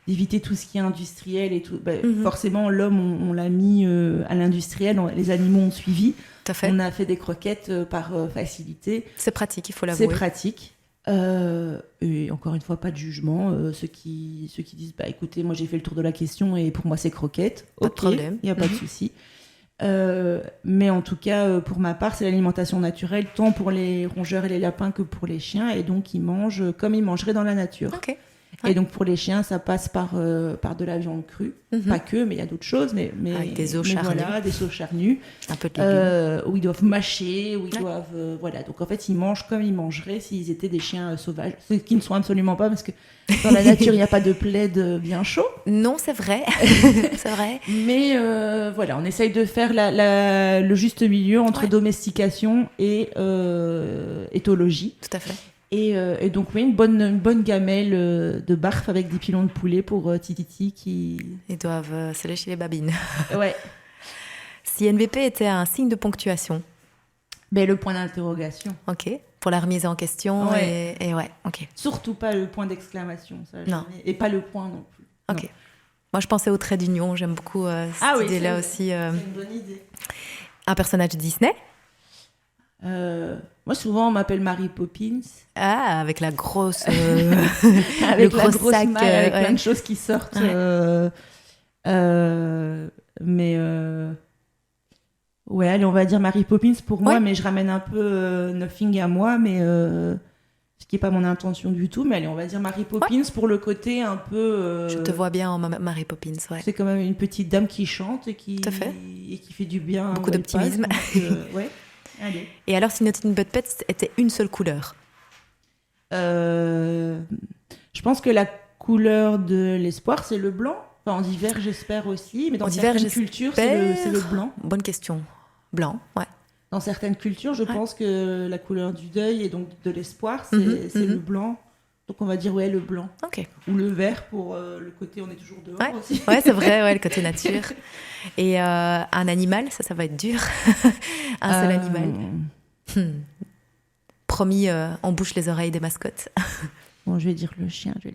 d'éviter tout ce qui est industriel et tout. Forcément, l'homme, on l'a mis à l'industriel, les animaux ont suivi. Tout à fait. On a fait des croquettes par facilité. C'est pratique, il faut l'avouer. C'est pratique. Et encore une fois, pas de jugement. Ceux qui disent, écoutez, moi j'ai fait le tour de la question et pour moi c'est croquette. Pas de problème. Il n'y a pas de souci. Mais en tout cas, pour ma part, c'est l'alimentation naturelle, tant pour les rongeurs et les lapins que pour les chiens. Et donc, ils mangent comme ils mangeraient dans la nature. Okay. Et donc, pour les chiens, ça passe par de la viande crue. Pas que, mais il y a d'autres choses. Mais avec des os charnus. Voilà, des os charnus. Un peu de légumes. Où ils doivent mâcher, où ils doivent... voilà. Donc, en fait, ils mangent comme ils mangeraient s'ils étaient des chiens sauvages. Ce qui ne sont absolument pas, parce que dans la nature, il n'y a pas de plaid bien chaud. Non, c'est vrai. C'est vrai. Mais voilà, on essaye de faire le juste milieu entre domestication et éthologie. Tout à fait. Et donc, oui, une bonne gamelle de barf avec des pilons de poulet pour Tititi qui... Ils doivent se lécher les babines. Ouais. Si NVP était un signe de ponctuation? Le point d'interrogation. Ok. Pour la remise en question. Ouais. Et ouais, ok. Surtout pas le point d'exclamation. Ça, non. Et pas le point non plus. Ok. Non. Moi, je pensais au trait d'union. J'aime beaucoup cette idée-là aussi. C'est une bonne idée. Un personnage de Disney? Moi, souvent, on m'appelle Mary Poppins. Ah, avec la grosse... avec la grosse sac, avec plein de choses qui sortent. Mais... Ouais, allez, on va dire Mary Poppins pour moi, mais je ramène un peu Nothing à moi, mais ce qui n'est pas mon intention du tout. Mais allez, on va dire Mary Poppins pour le côté un peu... Je te vois bien en Mary Poppins, ouais. C'est quand même une petite dame qui chante et qui fait du bien. Beaucoup d'optimisme. Ouais. Allez. Et alors, si Nothing But Pets était une seule couleur? Je pense que la couleur de l'espoir, c'est le blanc. Enfin, en hiver, j'espère aussi. Mais dans certaines cultures, c'est le blanc. Bonne question. Blanc, ouais. Dans certaines cultures, je pense que la couleur du deuil et donc de l'espoir, c'est le blanc. Donc, on va dire, le blanc. Ok. Ou le vert pour le côté, on est toujours dehors aussi. Ouais, c'est vrai, le côté nature. Et un animal, ça va être dur. Un seul animal. Promis, on bouche les oreilles des mascottes. Bon, je vais dire le chien. Je vais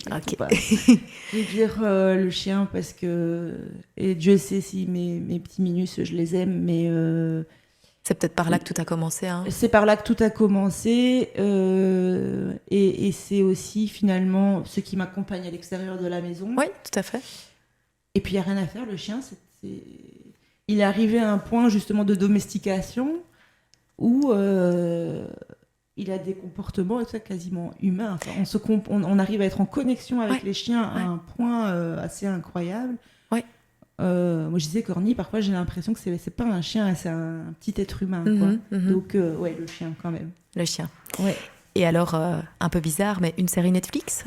dire le chien parce que... Et Dieu sait si mes petits minus, je les aime, mais... C'est peut-être par là que tout a commencé. Hein. C'est par là que tout a commencé. Et c'est aussi, finalement, ce qui m'accompagne à l'extérieur de la maison. Oui, tout à fait. Et puis, il n'y a rien à faire. Le chien, il est arrivé à un point, justement, de domestication où... il a des comportements quasiment humains. Enfin, on arrive à être en connexion avec les chiens à un point assez incroyable. Ouais. Moi, je disais, Corny, parfois, j'ai l'impression que c'est pas un chien, c'est un petit être humain. Donc, le chien, quand même. Le chien. Ouais. Et alors, un peu bizarre, mais une série Netflix?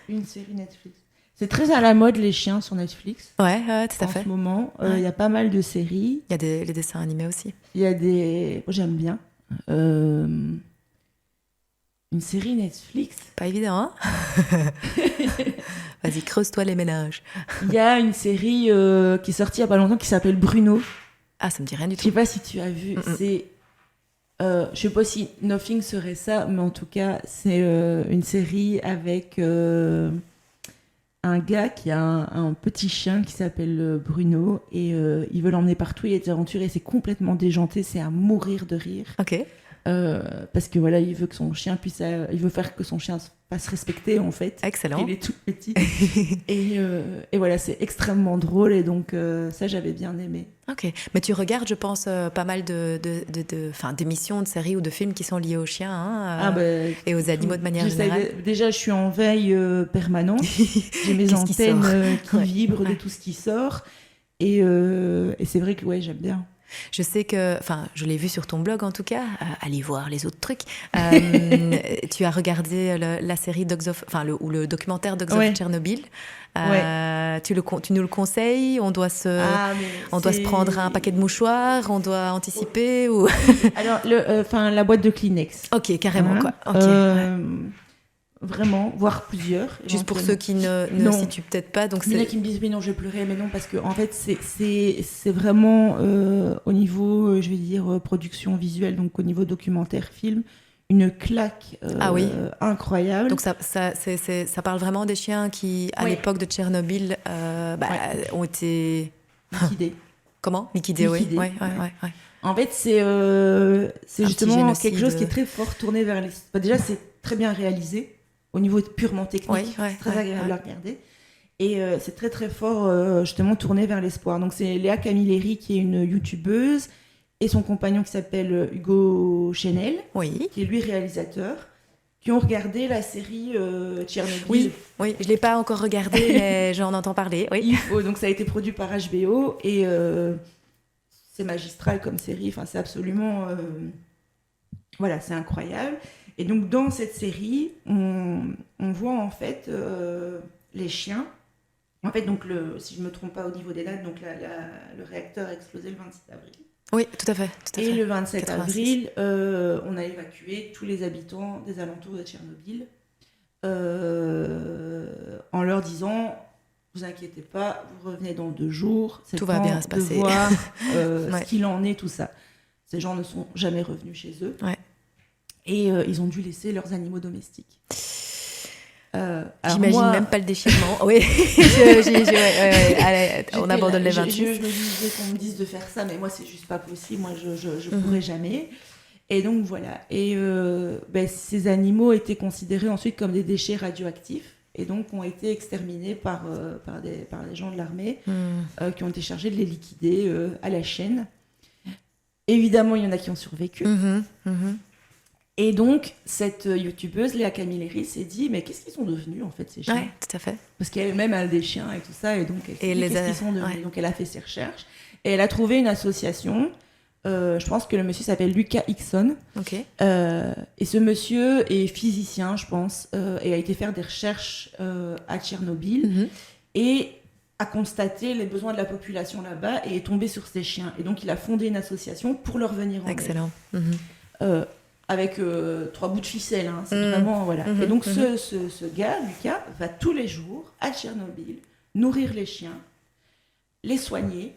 Une série Netflix. C'est très à la mode, les chiens sur Netflix. Ouais, tout à fait. En ce moment, il y a pas mal de séries. Il y a les dessins animés aussi. Il y a des... Moi, j'aime bien. Une série Netflix. Pas évident, hein? Vas-y, creuse-toi les ménages. Il y a une série qui est sortie il n'y a pas longtemps qui s'appelle Bruno. Ah, ça me dit rien du tout. Je sais pas si tu as vu. C'est, je sais pas si Nothing serait ça, mais en tout cas, c'est une série avec un gars qui a un petit chien qui s'appelle Bruno et il veut l'emmener partout, il y a des aventures et c'est complètement déjanté, c'est à mourir de rire. Ok. parce que voilà, il veut que son chien il veut faire que son chien se fasse respecter en fait. Excellent. Il est tout petit. et voilà, c'est extrêmement drôle et donc ça j'avais bien aimé. Ok, mais tu regardes, je pense, pas mal d'émissions, de séries ou de films qui sont liés aux chiens et aux animaux de manière générale. Déjà, je suis en veille permanente. J'ai mes antennes qui vibrent de tout ce qui sort. Et c'est vrai que j'aime bien. Je sais que, je l'ai vu sur ton blog en tout cas, allez voir les autres trucs. Tu as regardé la série ou le documentaire Dogs of Tchernobyl. Tu nous le conseilles? On doit se prendre un paquet de mouchoirs, on doit anticiper ou... Alors, la boîte de Kleenex. Ok, carrément quoi. Okay, vraiment, voire plusieurs. Juste pour ceux qui ne situent peut-être pas. Donc il y en a qui me disent, mais non, je vais pleurer, mais non, parce que en fait, c'est vraiment au niveau, je vais dire, production visuelle, donc au niveau documentaire, film, une claque incroyable. Donc ça parle vraiment des chiens qui, à l'époque de Tchernobyl, ont été... liquidés. Comment ? Liquidés, oui. En fait, c'est justement quelque chose qui est très fort tourné vers les... déjà, c'est très bien réalisé. Au niveau purement technique, c'est très agréable à regarder. Et c'est très très fort, justement, tourné vers l'espoir. Donc c'est Léa Camilleri qui est une youtubeuse et son compagnon qui s'appelle Hugo Chenel, qui est lui réalisateur, qui ont regardé la série Tchernobyl. Oui, je ne l'ai pas encore regardé, mais j'en entends parler. Oui. Il faut, donc ça a été produit par HBO et c'est magistral comme série. Enfin, c'est absolument... voilà, c'est incroyable. Et donc, dans cette série, on voit en fait les chiens. En fait, donc, si je ne me trompe pas au niveau des dates, donc le réacteur a explosé le 27 avril. Oui, tout à fait. Et le 27 avril, on a évacué tous les habitants des alentours de Tchernobyl en leur disant, vous inquiétez pas, vous revenez dans 2 jours. C'est tout va bien se passer. De voir ce qu'il en est, tout ça. Ces gens ne sont jamais revenus chez eux. Ouais. Et ils ont dû laisser leurs animaux domestiques. J'imagine même pas le déchirement. Oui, on abandonne les 26. Je me disais qu'on me dise de faire ça, mais moi, c'est juste pas possible. Moi, je pourrais jamais. Et donc, voilà. Et ces animaux étaient considérés ensuite comme des déchets radioactifs et donc ont été exterminés par des gens de l'armée qui ont été chargés de les liquider à la chaîne. Évidemment, il y en a qui ont survécu. Et donc, cette youtubeuse, Léa Camilleri, s'est dit, mais qu'est-ce qu'ils sont devenus, en fait, ces chiens ? Oui, tout à fait. Parce qu'elle-même a des chiens et tout ça, et donc elle s'est dit, qu'est-ce qu'ils sont devenus ? Donc, elle a fait ses recherches, et elle a trouvé une association, je pense que le monsieur s'appelle Lucas Hickson, et ce monsieur est physicien, je pense, et a été faire des recherches à Tchernobyl, et a constaté les besoins de la population là-bas, et est tombé sur ces chiens. Et donc, il a fondé une association pour leur venir en aide. Excellent. Avec 3 bouts de ficelle, hein. C'est vraiment, voilà. Et donc, ce gars, Lucas, va tous les jours à Tchernobyl nourrir les chiens, les soigner.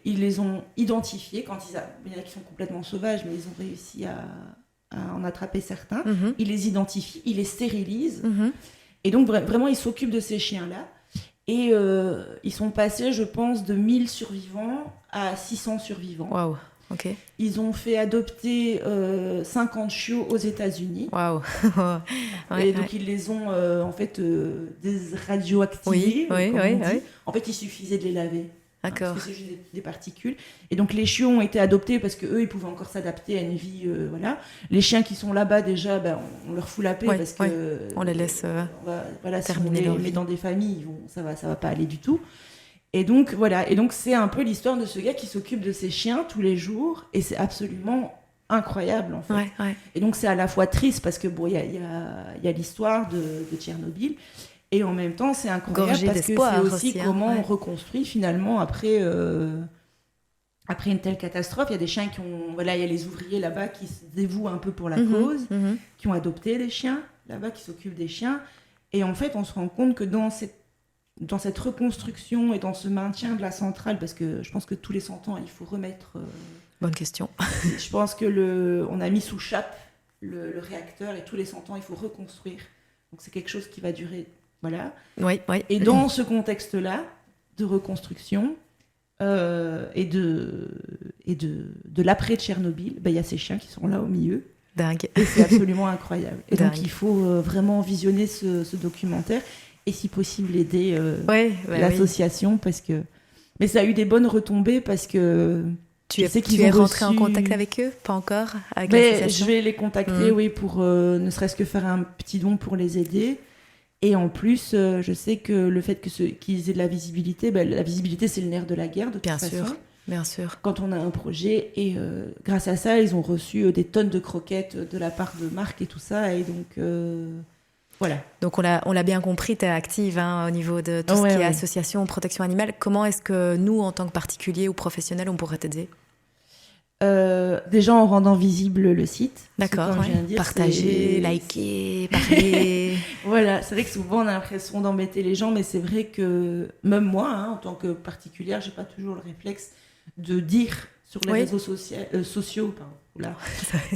Ils les ont identifiés. Il y en a qui sont complètement sauvages, mais ils ont réussi à en attraper certains. Il les identifie, il les stérilise. Et donc, vraiment, il s'occupe de ces chiens-là. Et ils sont passés, je pense, de 1000 survivants à 600 survivants. Waouh. Okay. Ils ont fait adopter 50 chiots aux États-Unis. Waouh. Et donc ils les ont en fait radioactivés. En fait, il suffisait de les laver. D'accord. Parce que c'est juste des particules. Et donc les chiots ont été adoptés parce que eux, ils pouvaient encore s'adapter à une vie. Voilà. Les chiens qui sont là-bas déjà, on leur fout la paix parce que on les laisse terminer si on les met dans des familles, ça va pas aller du tout. Et donc, voilà. Et donc, c'est un peu l'histoire de ce gars qui s'occupe de ses chiens tous les jours. Et c'est absolument incroyable, en fait. Et donc, c'est à la fois triste parce que, bon, il y a l'histoire de Tchernobyl. Et en même temps, c'est incroyable parce que c'est aussi comment on reconstruit, finalement, après une telle catastrophe. Il y a des chiens qui ont... Voilà, il y a les ouvriers là-bas qui se dévouent un peu pour la cause, qui ont adopté des chiens là-bas, qui s'occupent des chiens. Et en fait, on se rend compte que dans cette reconstruction et dans ce maintien de la centrale, parce que je pense que tous les 100 ans, il faut remettre... Bonne question. Je pense que on a mis sous chape le réacteur et tous les 100 ans, il faut reconstruire. Donc c'est quelque chose qui va durer... Voilà. Et dans ce contexte-là, de reconstruction et de l'après-Tchernobyl, il y a ces chiens qui sont là au milieu. Dingue. Et c'est absolument incroyable. Et Dingue. donc, il faut vraiment visionner ce documentaire et, si possible, aider l'association parce que... Mais ça a eu des bonnes retombées parce que... Tu es rentré en contact avec eux? Pas encore avec l'association? Je vais les contacter, oui, pour ne serait-ce que faire un petit don pour les aider. Et en plus, je sais que le fait qu'ils aient de la visibilité, la visibilité, c'est le nerf de la guerre, de toute façon. Bien sûr. Quand on a un projet, et grâce à ça, ils ont reçu des tonnes de croquettes de la part de marques et tout ça. Et donc, voilà. Donc, on l'a bien compris, tu es active au niveau de tout ce qui est association, protection animale. Comment est-ce que nous, en tant que particuliers ou professionnels, on pourrait t'aider? Déjà en rendant visible le site. D'accord, partager, liker, parler. Voilà, c'est vrai que souvent on a l'impression d'embêter les gens, mais c'est vrai que même moi, en tant que particulière, j'ai pas toujours le réflexe de dire sur les réseaux sociaux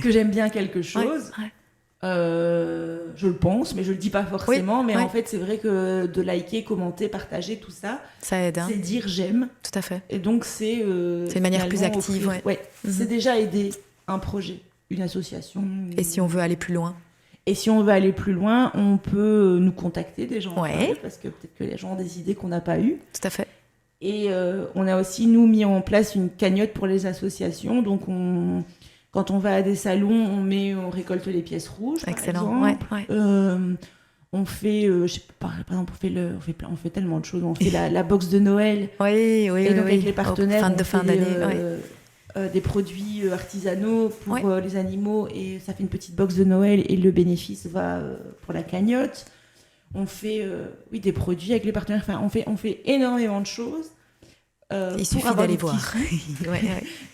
que j'aime bien quelque chose. Je le pense, mais je le dis pas forcément. Mais en fait, c'est vrai que de liker, commenter, partager, tout ça, ça aide. C'est dire j'aime. Tout à fait. Et donc c'est une manière plus active. C'est déjà aider un projet, une association. Et si on veut aller plus loin? Et si on veut aller plus loin, on peut nous contacter des gens, parce que peut-être que les gens ont des idées qu'on n'a pas eues. Tout à fait. Et on a aussi, nous, mis en place une cagnotte pour les associations. Donc, quand on va à des salons, on récolte les pièces rouges. Excellent. Par exemple. On fait, par exemple, on fait tellement de choses. On fait la box de Noël. Et donc, avec les partenaires, fin d'année. Des produits artisanaux pour les animaux. Et ça fait une petite box de Noël. Et le bénéfice va pour la cagnotte. On fait des produits avec les partenaires. Enfin, on fait énormément de choses. Il suffit d'aller voir.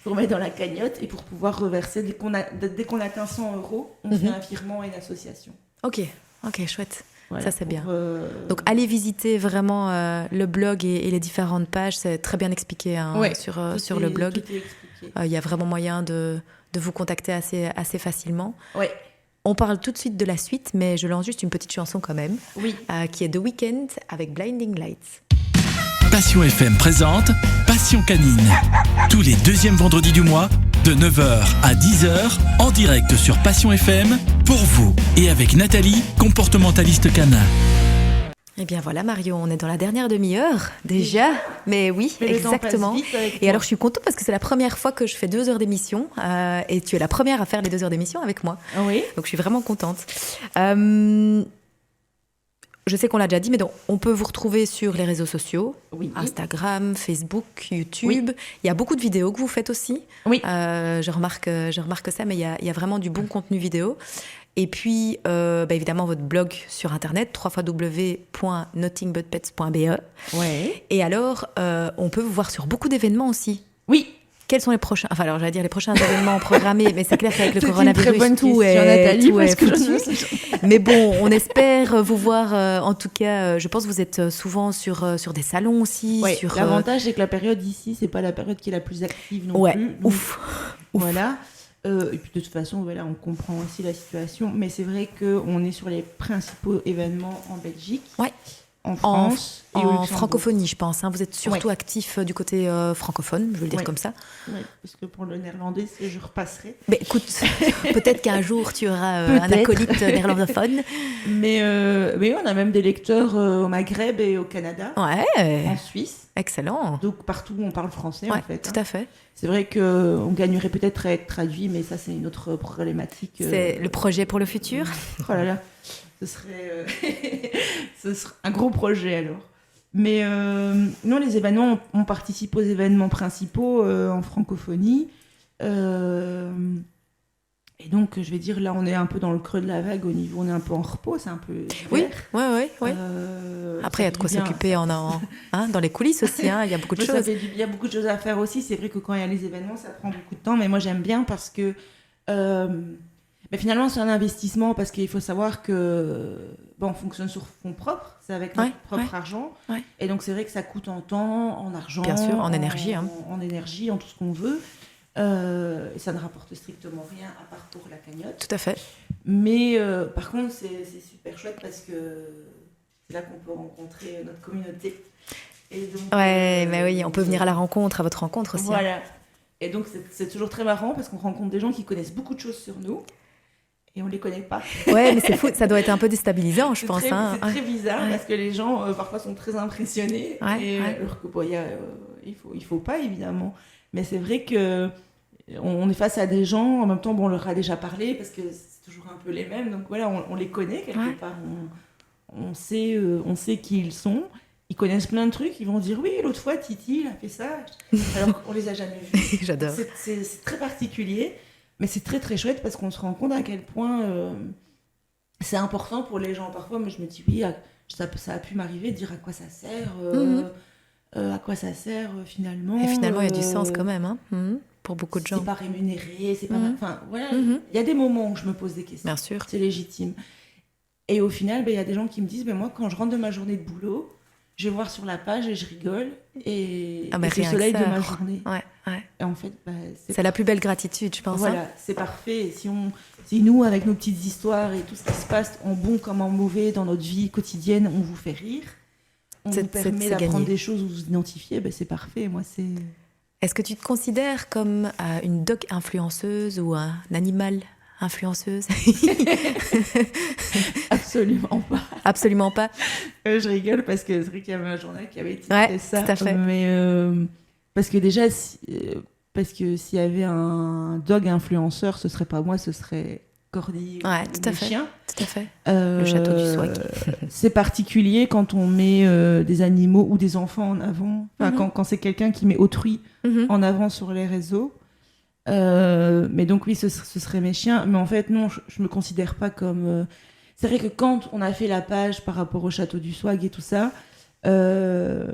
Pour mettre dans la cagnotte et pour pouvoir reverser. Dès qu'on atteint 100 €, on fait un virement à une association. Ok, chouette. Voilà, ça, c'est bien. Donc, allez visiter vraiment le blog et les différentes pages. C'est très bien expliqué sur le blog. Il y a vraiment moyen de vous contacter assez facilement. Oui. On parle tout de suite de la suite, mais je lance juste une petite chanson quand même, qui est The Weeknd avec Blinding Lights. Passion FM présente Passion Canine. Tous les deuxièmes vendredis du mois, de 9h à 10h, en direct sur Passion FM, pour vous et avec Nathalie, comportementaliste canin. Eh bien voilà Marion, on est dans la dernière demi-heure déjà, mais oui, exactement. Et alors je suis contente parce que c'est la première fois que je fais 2 heures d'émission et tu es la première à faire les 2 heures d'émission avec moi. Oui. Donc je suis vraiment contente. Je sais qu'on l'a déjà dit, mais donc, on peut vous retrouver sur les réseaux sociaux, Instagram, Facebook, YouTube. Il y a beaucoup de vidéos que vous faites aussi. Oui. Je remarque ça, mais il y a vraiment du bon contenu vidéo. Et puis, évidemment, votre blog sur Internet, www.nothingbutpets.be. Ouais. Et alors, on peut vous voir sur beaucoup d'événements aussi. Oui. Quels sont les prochains, j'allais dire les prochains événements programmés, mais c'est clair qu'avec le coronavirus, une très bonne tout est foutu. Mais bon, on espère vous voir, en tout cas, je pense que vous êtes souvent sur des salons aussi. Ouais, l'avantage, c'est que la période ici, c'est pas la période qui est la plus active non plus. Donc, ouf. Voilà. Et puis de toute façon, on comprend aussi la situation, mais c'est vrai qu'on est sur les principaux événements en Belgique. Ouais. En France et en francophonie, je pense. Vous êtes surtout actif du côté francophone, je veux le dire comme ça. Oui, parce que pour le néerlandais, je repasserai. Mais écoute, peut-être qu'un jour, tu auras un acolyte néerlandophone. Mais on a même des lecteurs au Maghreb et au Canada, en Suisse. Excellent. Donc partout où on parle français, en fait. Tout à fait. C'est vrai qu'on gagnerait peut-être à être traduit, mais ça, c'est une autre problématique. C'est le projet pour le futur. Oh là là. Ce serait un gros projet alors. Mais nous, les événements, on participe aux événements principaux en francophonie. Et donc, je vais dire, là, on est un peu dans le creux de la vague au niveau, on est un peu en repos, c'est un peu hiver. Oui. Après, il y a de quoi s'occuper dans les coulisses aussi, il y a beaucoup de choses. Il y a beaucoup de choses à faire aussi. C'est vrai que quand il y a les événements, ça prend beaucoup de temps. Mais moi, j'aime bien parce que... Mais finalement, c'est un investissement parce qu'il faut savoir que on fonctionne sur fonds propres, c'est avec notre propre argent. Ouais. Et donc, c'est vrai que ça coûte en temps, en argent. Bien sûr, en énergie. En énergie, en tout ce qu'on veut. Et ça ne rapporte strictement rien à part pour la cagnotte. Tout à fait. Mais par contre, c'est super chouette parce que c'est là qu'on peut rencontrer notre communauté. Et donc, on peut venir à votre rencontre aussi. Voilà. Et donc, c'est toujours très marrant parce qu'on rencontre des gens qui connaissent beaucoup de choses sur nous. et on les connaît pas. Ouais, mais c'est fou, ça doit être un peu déstabilisant, je pense. C'est très bizarre parce que les gens parfois sont très impressionnés. Alors que il faut pas évidemment. Mais c'est vrai que on est face à des gens, en même temps on leur a déjà parlé parce que c'est toujours un peu les mêmes. Donc voilà, on les connaît quelque part. On sait qui ils sont. Ils connaissent plein de trucs. Ils vont dire oui, l'autre fois Titi il a fait ça. Alors qu'on les a jamais vus. J'adore. C'est très particulier. Mais c'est très très chouette parce qu'on se rend compte à quel point c'est important pour les gens. Parfois, moi je me dis oui, ça a pu m'arriver de dire à quoi ça sert, finalement. Et finalement, il y a du sens quand même, hein, pour beaucoup de gens. C'est pas rémunéré, c'est pas. Enfin voilà, il y a des moments où je me pose des questions. Bien sûr. C'est légitime. Et au final, il y a des gens qui me disent, moi quand je rentre de ma journée de boulot, je vais voir sur la page et je rigole et c'est le soleil de ma journée. Ouais. Et en fait, c'est la plus belle gratitude, je pense. Voilà, c'est parfait. Et si nous, avec nos petites histoires et tout ce qui se passe en bon comme en mauvais dans notre vie quotidienne, on vous fait rire, on vous permet d'apprendre des choses, vous identifier, c'est parfait. Moi, c'est... Est-ce que tu te considères comme une dog influenceuse ou un animal influenceuse? Absolument pas. Absolument pas. Je rigole parce que c'est vrai qu'il y avait un journal qui avait titré ça. Tout à fait. Mais parce que déjà, parce que s'il y avait un dog influenceur, ce serait pas moi, ce serait Cordy ou le chien. Tout à fait. Le château du Swag. C'est particulier quand on met des animaux ou des enfants en avant. Enfin, quand c'est quelqu'un qui met autrui en avant sur les réseaux. Mais donc oui, ce serait mes chiens. Mais en fait, non, je me considère pas comme... C'est vrai que quand on a fait la page par rapport au château du Swag et tout ça, je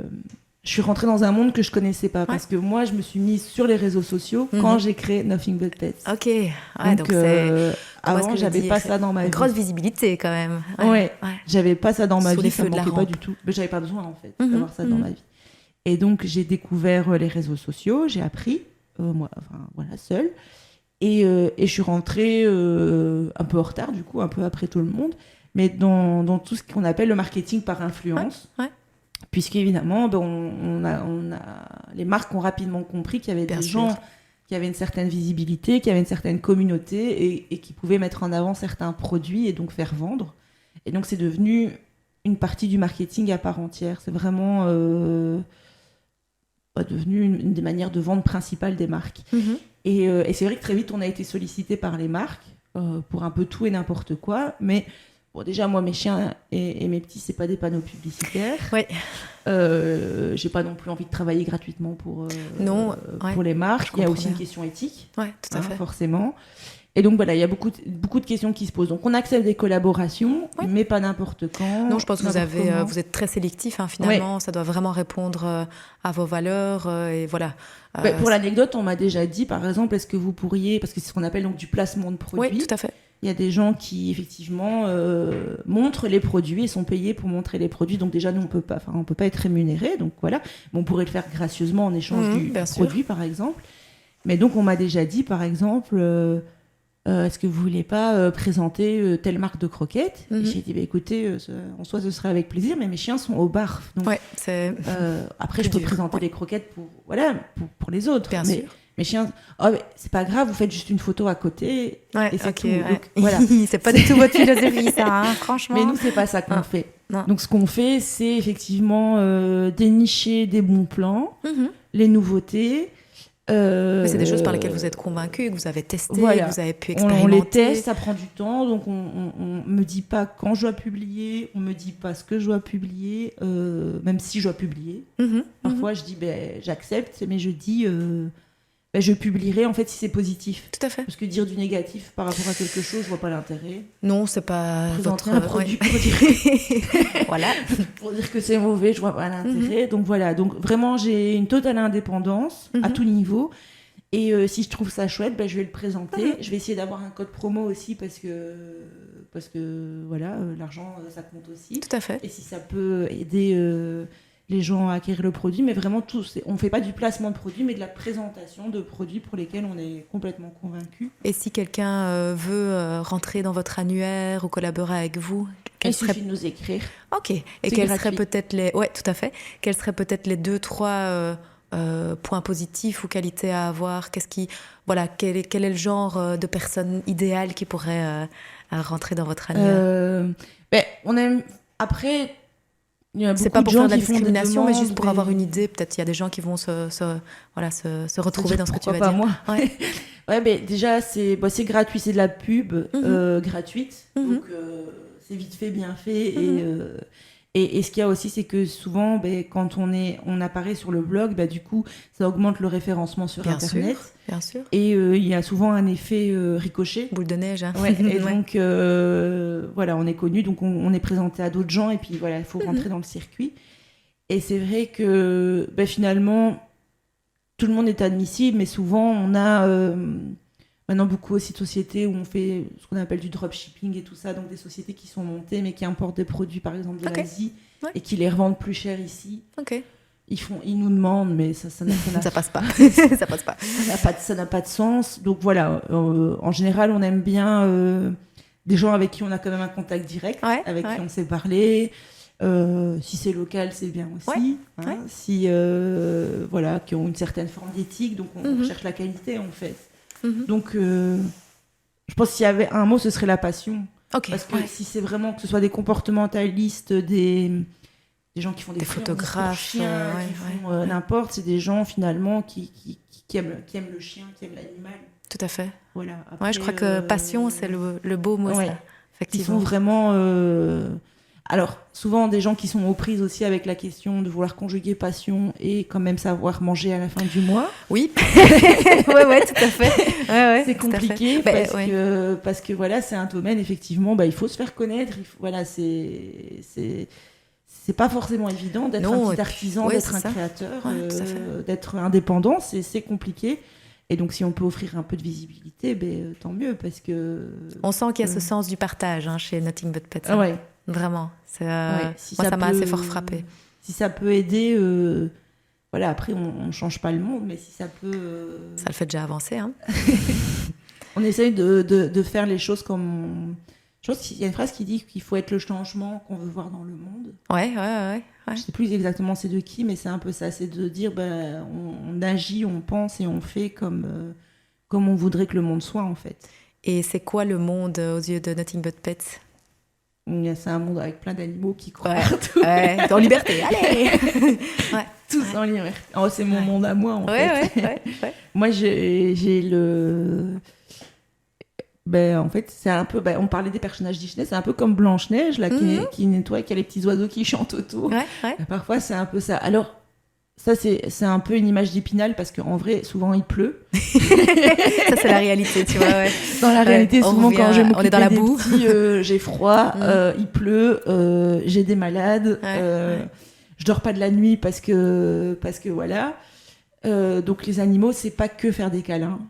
suis rentrée dans un monde que je connaissais pas. Parce que moi, je me suis mise sur les réseaux sociaux quand j'ai créé Nothing But Pets. Ok. Ouais, donc c'est... Avant, j'avais pas ça dans ma vie. Grosse visibilité quand même. Ouais. J'avais pas ça dans ma vie. Ça me manquait pas du tout. Mais j'avais pas besoin en fait d'avoir ça dans ma vie. Et donc, j'ai découvert les réseaux sociaux, j'ai appris. Seule. Et je suis rentrée un peu en retard, du coup, un peu après tout le monde, mais dans tout ce qu'on appelle le marketing par influence. Puisqu'évidemment, les marques ont rapidement compris qu'il y avait des gens qui avaient une certaine visibilité, qui avaient une certaine communauté et qui pouvaient mettre en avant certains produits et donc faire vendre. Et donc, c'est devenu une partie du marketing à part entière. C'est vraiment... devenu une des manières de vente principales des marques. Et c'est vrai que très vite, on a été sollicité par les marques pour un peu tout et n'importe quoi. Mais bon, déjà, moi, mes chiens et mes petits, c'est pas des panneaux publicitaires. Ouais. J'ai pas non plus envie de travailler gratuitement pour les marques. Il y a aussi une question éthique. Ouais, tout à fait. Forcément. Et donc voilà, il y a beaucoup de questions qui se posent. Donc on accepte des collaborations, mais pas n'importe quand. Non, je pense que vous êtes très sélectif finalement. Ça doit vraiment répondre à vos valeurs et voilà. Pour l'anecdote, on m'a déjà dit, par exemple, est-ce que vous pourriez, parce que c'est ce qu'on appelle donc du placement de produits. Oui, tout à fait. Il y a des gens qui effectivement montrent les produits et sont payés pour montrer les produits. Donc déjà, nous on peut pas être rémunérés. Donc voilà, on pourrait le faire gracieusement en échange du produit, par exemple. Mais donc on m'a déjà dit, par exemple. Est-ce que vous voulez pas présenter telle marque de croquettes? Et j'ai dit, écoutez, en soi, ce serait avec plaisir, mais mes chiens sont au bar. Donc, après, je peux présenter les croquettes pour les autres. Bien sûr. Mes chiens, c'est pas grave, vous faites juste une photo à côté. Et c'est tout. Donc, voilà. C'est pas du tout votre philosophie, ça, franchement. Mais nous, c'est pas ça qu'on fait. Non. Donc, ce qu'on fait, c'est effectivement dénicher des bons plans, les nouveautés. Mais c'est des choses par lesquelles vous êtes convaincu, que vous avez testé, que vous avez pu expérimenter. On les teste, ça prend du temps, donc on me dit pas quand je dois publier, on me dit pas ce que je dois publier, même si je dois publier. Parfois je dis j'accepte, mais je dis je publierai en fait si c'est positif. Tout à fait. Parce que dire du négatif par rapport à quelque chose, je vois pas l'intérêt. Non, c'est pas présenter un produit pour dire voilà, pour dire que c'est mauvais, je vois pas l'intérêt. Donc voilà, donc vraiment j'ai une totale indépendance à tout niveau. Et si je trouve ça chouette, je vais le présenter. Je vais essayer d'avoir un code promo aussi parce que voilà, l'argent ça compte aussi. Tout à fait. Et si ça peut aider les gens à acquérir le produit, mais vraiment on ne fait pas du placement de produits, mais de la présentation de produits pour lesquels on est complètement convaincu. Et si quelqu'un veut rentrer dans votre annuaire ou collaborer avec vous, il suffit de nous écrire. Ok. Et quels seraient peut-être les... Ouais, tout à fait. Quels seraient peut-être les 2-3 points positifs ou qualités à avoir? Quel est le genre de personne idéale qui pourrait rentrer dans votre annuaire? On aime... Après, il y a beaucoup c'est pas pour de gens faire de la qui font des discrimination, mais demandes, juste pour avoir une idée. Peut-être il y a des gens qui vont se retrouver dans ce que tu vas pas dire. Moi. Ouais. Ouais, mais déjà, c'est gratuit, c'est de la pub gratuite. Donc, c'est vite fait, bien fait. Et ce qu'il y a aussi, c'est que souvent, quand on apparaît sur le blog, du coup, ça augmente le référencement sur Internet. Bien sûr. Et il y a souvent un effet ricochet. Boule de neige. Hein. Ouais, et donc, voilà, on est connu, donc on est présenté à d'autres gens, et puis voilà, il faut rentrer dans le circuit. Et c'est vrai que finalement, tout le monde est admissible, mais souvent, on a maintenant beaucoup aussi de sociétés où on fait ce qu'on appelle du dropshipping et tout ça, donc des sociétés qui sont montées, mais qui importent des produits, par exemple, de l'Asie, et qui les revendent plus cher ici. Ok. Ils nous demandent, mais ça passe pas. Ça passe pas. Ça n'a pas de sens. Donc voilà, en général, on aime bien des gens avec qui on a quand même un contact direct, avec qui on sait parler. Si c'est local, c'est bien aussi. Si qui ont une certaine forme d'éthique, donc on cherche la qualité en fait. Donc, je pense que s'il y avait un mot, ce serait la passion. Parce que si c'est vraiment que ce soit des comportementalistes, des gens qui font des photographes, chiens, qui font n'importe, c'est des gens finalement qui aiment le chien, qui aiment l'animal. Tout à fait. Voilà. Après, je crois que passion, c'est le beau mot, ça. Effectivement. Ils sont vraiment... Alors, souvent, des gens qui sont aux prises aussi avec la question de vouloir conjuguer passion et quand même savoir manger à la fin du mois. Oui. ouais, tout à fait. C'est compliqué parce que voilà, c'est un domaine, effectivement, il faut se faire connaître. C'est pas forcément évident d'être un petit artisan, d'être un créateur, d'être indépendant. C'est compliqué. Et donc, si on peut offrir un peu de visibilité, tant mieux, parce que... On sent qu'il y a ce sens du partage chez Nothing But Pets. Ouais. Vraiment. Moi, ça m'a assez fort frappé. Si ça peut aider... après, on ne change pas le monde, mais si ça peut... Ça le fait déjà avancer. Hein. On essaye de faire les choses comme... Je pense qu'il y a une phrase qui dit qu'il faut être le changement qu'on veut voir dans le monde. Ouais. Je ne sais plus exactement c'est de qui, mais c'est un peu ça. C'est de dire, on agit, on pense et on fait comme on voudrait que le monde soit, en fait. Et c'est quoi le monde aux yeux de Nothing But Pets ? C'est un monde avec plein d'animaux qui courent partout. En liberté, allez. Tous en liberté. Oh, c'est mon monde à moi, en fait. Ouais. Moi, j'ai le... en fait, c'est un peu... on parlait des personnages Disney, c'est un peu comme Blanche-Neige, là, qui nettoie, qui a les petits oiseaux qui chantent autour. Ouais. Parfois, c'est un peu ça. Alors, ça, c'est un peu une image d'Épinal, parce qu'en vrai, souvent, il pleut. Ça, c'est la réalité, tu vois, Dans la réalité, souvent, quand je m'occupe dans la boue. J'ai froid, il pleut, j'ai des malades, je dors pas de la nuit parce que voilà... donc les animaux, c'est pas que faire des câlins,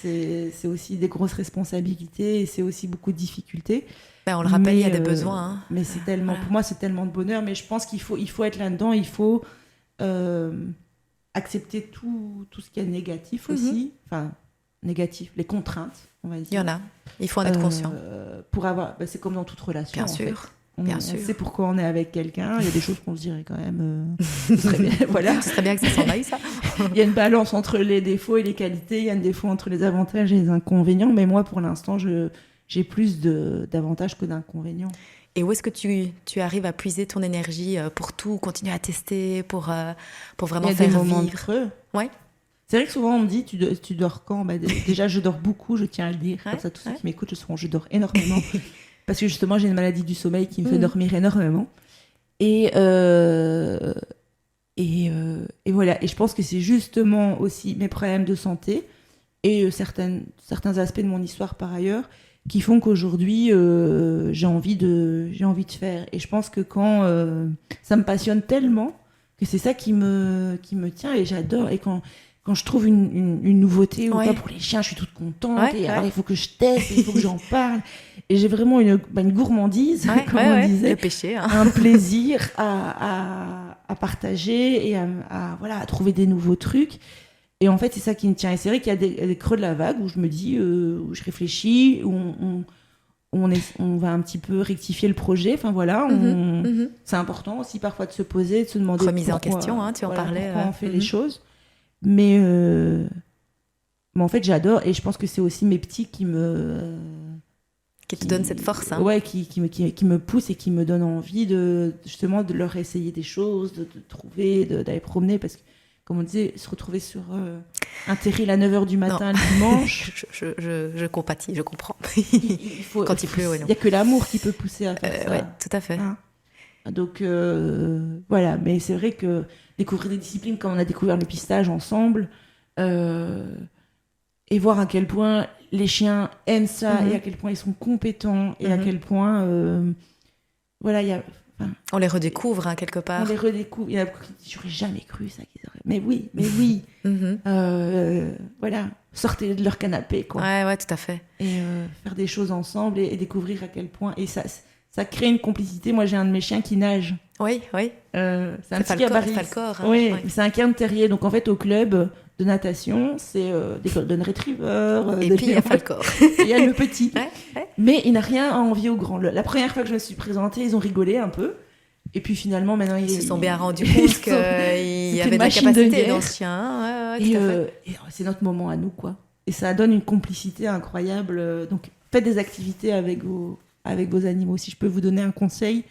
c'est aussi des grosses responsabilités et c'est aussi beaucoup de difficultés. On le rappelle, il y a des besoins. Mais c'est tellement, pour moi, c'est tellement de bonheur. Mais je pense qu'il faut être là-dedans, il faut accepter tout ce qui est négatif aussi. Enfin, négatif, les contraintes, on va dire. Il y en a, il faut en être conscient. Pour avoir, c'est comme dans toute relation. Bien en sûr. Fait. On sait pourquoi on est avec quelqu'un. Il y a des choses qu'on se dirait quand même. Voilà. Ce serait bien que ça s'en aille, ça. Il y a une balance entre les défauts et les qualités. Il y a une défaut entre les avantages et les inconvénients. Mais moi, pour l'instant, j'ai plus d'avantages que d'inconvénients. Et où est-ce que tu arrives à puiser ton énergie pour tout, continuer à tester, pour vraiment faire vivre? Il y a des moments creux. Ouais. C'est vrai que souvent, on me dit, tu dors quand? Déjà, je dors beaucoup, je tiens à le dire. Comme ça, tous ceux qui m'écoutent, je dors énormément. Parce que justement, j'ai une maladie du sommeil qui me fait dormir énormément. Et voilà. Et je pense que c'est justement aussi mes problèmes de santé et certains aspects de mon histoire par ailleurs qui font qu'aujourd'hui, j'ai envie de faire. Et je pense que quand ça me passionne tellement que c'est ça qui me tient et j'adore. Et quand je trouve une nouveauté ou pas pour les chiens, je suis toute contente. Alors, il faut que je teste, il faut que j'en parle. Et j'ai vraiment une gourmandise, comme on disait. Le péché. Un plaisir à partager et à trouver des nouveaux trucs. Et en fait, c'est ça qui me tient. Et c'est vrai qu'il y a des creux de la vague où je me dis, où je réfléchis, où on va un petit peu rectifier le projet. Enfin voilà, c'est important aussi parfois de se poser, de se demander remise en question, tu en parlais. Pourquoi on fait les choses. Mais en fait, j'adore, et je pense que c'est aussi mes petits qui te donnent cette force. Hein. Ouais, qui me poussent et qui me donnent envie justement de leur essayer des choses, de trouver, d'aller promener, parce que, comme on disait, se retrouver sur un terril à 9h du matin le dimanche. Je compatis, je comprends. Quand il pleut, il n'y a que l'amour qui peut pousser à faire ça. Ouais, tout à fait. Hein. Donc, voilà. Mais c'est vrai que découvrir des disciplines comme on a découvert le pistage ensemble, et voir à quel point les chiens aiment ça, et à quel point ils sont compétents, et à quel point... voilà, il y a... On les redécouvre, hein, quelque part. On les redécouvre. Il y en a beaucoup qui disent, j'aurais jamais cru ça qu'ils auraient. Mais oui. Voilà, sortez de leur canapé, quoi. Ouais, tout à fait. Et faire des choses ensemble et découvrir à quel point. Et ça crée une complicité. Moi, j'ai un de mes chiens qui nage. Oui. C'est un petit gabarit. Falcor. Hein. Oui, c'est un cairn terrier. Donc, en fait, au club de natation, c'est des golden retrievers. Et puis, il y a Falcor. Il y a le petit. Ouais. Mais il n'a rien à envier au grand. La première fois que je me suis présentée, ils ont rigolé un peu. Et puis finalement, maintenant, ils se sont bien rendus compte qu'il y avait de la capacité dans ce chien. Ouais, et c'est notre moment à nous, quoi. Et ça donne une complicité incroyable. Donc, faites des activités avec vos animaux. Si je peux vous donner un conseil,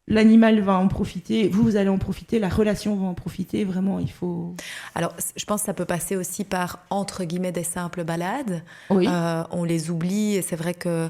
l'animal va en profiter, vous allez en profiter, la relation va en profiter. Vraiment, il faut... Alors, je pense que ça peut passer aussi par, entre guillemets, des simples balades. Oui. On les oublie, et c'est vrai que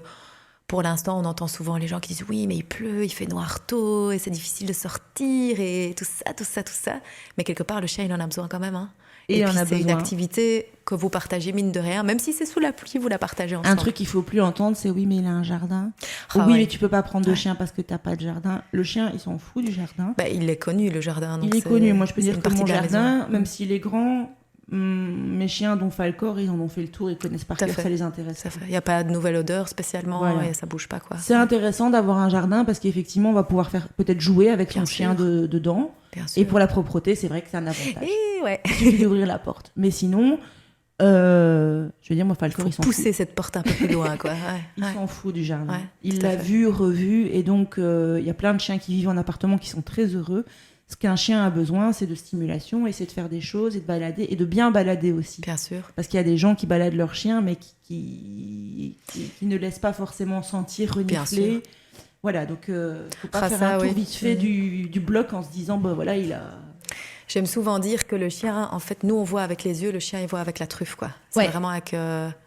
pour l'instant, on entend souvent les gens qui disent « Oui, mais il pleut, il fait noir tôt, et c'est difficile de sortir, et tout ça. » Mais quelque part, le chien, il en a besoin quand même. Hein. Et puis, c'est une activité que vous partagez, mine de rien. Même si c'est sous la pluie, vous la partagez ensemble. Un truc qu'il ne faut plus entendre, c'est « Oui, mais il a un jardin. Mais tu ne peux pas prendre de chien parce que tu n'as pas de jardin. » Le chien, il s'en fout du jardin. Il est connu, le jardin. Donc il est connu. Moi, je peux dire que mon jardin, même s'il est grand... mes chiens, dont Falcor, ils en ont fait le tour, ils connaissent par cœur, ça les intéresse. Il n'y a pas de nouvelle odeur spécialement, et ça bouge pas, quoi. C'est intéressant d'avoir un jardin parce qu'effectivement, on va pouvoir peut-être jouer avec son chien dedans. Et pour la propreté, c'est vrai que c'est un avantage. Il suffit d'ouvrir la porte. Mais sinon, je veux dire, moi, Falcor, il s'en fout. Pousser cette porte un peu plus loin, quoi. Il s'en fout du jardin. Il l'a vu, revu, et donc il y a plein de chiens qui vivent en appartement qui sont très heureux. Ce qu'un chien a besoin, c'est de stimulation, et c'est de faire des choses, et de balader, et de bien balader aussi. Bien sûr. Parce qu'il y a des gens qui baladent leur chien, mais qui ne laissent pas forcément sentir, renifler. Voilà, donc faut pas faire un tour vite fait du bloc en se disant, voilà, il a... J'aime souvent dire que le chien, en fait, nous, on voit avec les yeux, le chien, il voit avec la truffe, quoi. C'est vraiment avec...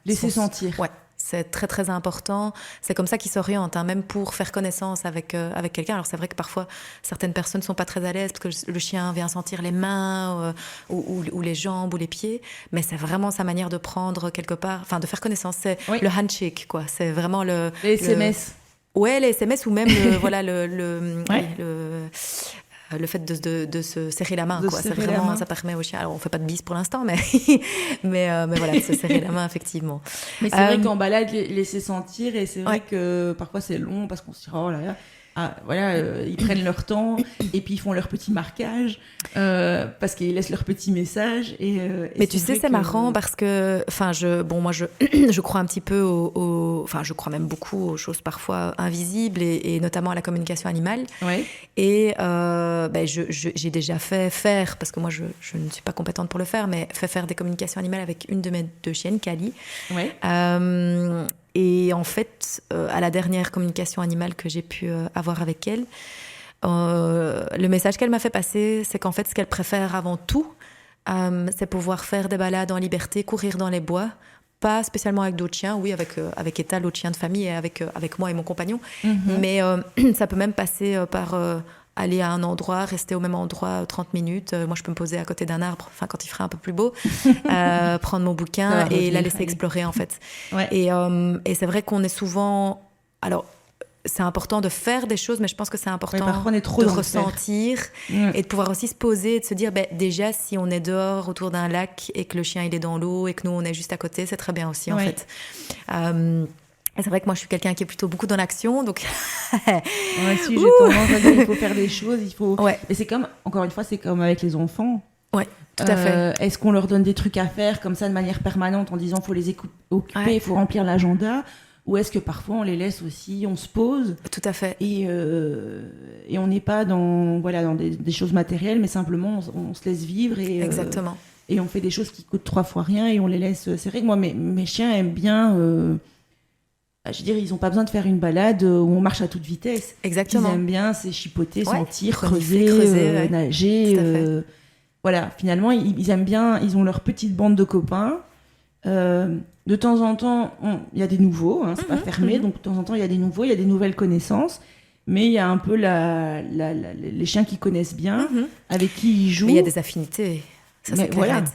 Laisser sentir. Ouais. C'est très, très important. C'est comme ça qu'ils s'orientent, hein, même pour faire connaissance avec quelqu'un. Alors, c'est vrai que parfois, certaines personnes ne sont pas très à l'aise parce que le chien vient sentir les mains ou les jambes ou les pieds. Mais c'est vraiment sa manière de prendre quelque part... Enfin, de faire connaissance. C'est le handshake, quoi. C'est vraiment le... Les SMS. Ouais, les SMS ou même le fait de se serrer la main, quoi. C'est vraiment, ça permet au chien. Alors, on fait pas de bises pour l'instant, mais voilà, de se serrer la main, effectivement. Mais c'est vrai qu'en balade, laisser sentir, et c'est vrai que parfois c'est long parce qu'on se dit, oh là là. Ils prennent leur temps et puis ils font leur petit marquage parce qu'ils laissent leur petit message. Mais tu sais, c'est marrant parce que, moi, je crois un petit peu je crois même beaucoup aux choses parfois invisibles et notamment à la communication animale. Ouais. Et j'ai déjà fait faire, parce que moi, je ne suis pas compétente pour le faire, mais fait faire des communications animales avec une de mes deux chiennes, Kali. Ouais. Et en fait, à la dernière communication animale que j'ai pu avoir avec elle, le message qu'elle m'a fait passer, c'est qu'en fait, ce qu'elle préfère avant tout, c'est pouvoir faire des balades en liberté, courir dans les bois, pas spécialement avec d'autres chiens, oui, avec Eta, l'autre chien de famille, et avec moi et mon compagnon, mais ça peut même passer par... aller à un endroit, rester au même endroit 30 minutes. Moi, je peux me poser à côté d'un arbre, quand il fera un peu plus beau, prendre mon bouquin et la laisser explorer, en fait. Ouais. Et c'est vrai qu'on est souvent... Alors, c'est important de faire des choses, mais je pense que c'est important de ressentir et de pouvoir aussi se poser et de se dire, déjà, si on est dehors autour d'un lac et que le chien, il est dans l'eau et que nous, on est juste à côté, c'est très bien aussi, en fait. Et c'est vrai que moi, je suis quelqu'un qui est plutôt beaucoup dans l'action, donc... Moi aussi, j'ai tendance à dire qu'il faut faire des choses, il faut... Et c'est comme, encore une fois, c'est comme avec les enfants. Oui, tout à fait. Est-ce qu'on leur donne des trucs à faire comme ça de manière permanente en disant qu'il faut les occuper, il faut remplir l'agenda, ou est-ce que parfois on les laisse aussi, on se pose? Tout à fait. Et on n'est pas dans des choses matérielles, mais simplement on se laisse vivre. Exactement. et on fait des choses qui coûtent 3 fois rien et on les laisse. C'est vrai que moi, mes chiens aiment bien. Je veux dire, ils n'ont pas besoin de faire une balade où on marche à toute vitesse. Exactement. Ils aiment bien, c'est chipoter, sentir, creuser, nager. Voilà, finalement, ils aiment bien. Ils ont leur petite bande de copains. De temps en temps, il y a des nouveaux. C'est pas fermé, donc de temps en temps, il y a des nouveaux, il y a des nouvelles connaissances. Mais il y a un peu les chiens qui connaissent bien, avec qui ils jouent. Mais il y a des affinités. Ça, c'est clair net.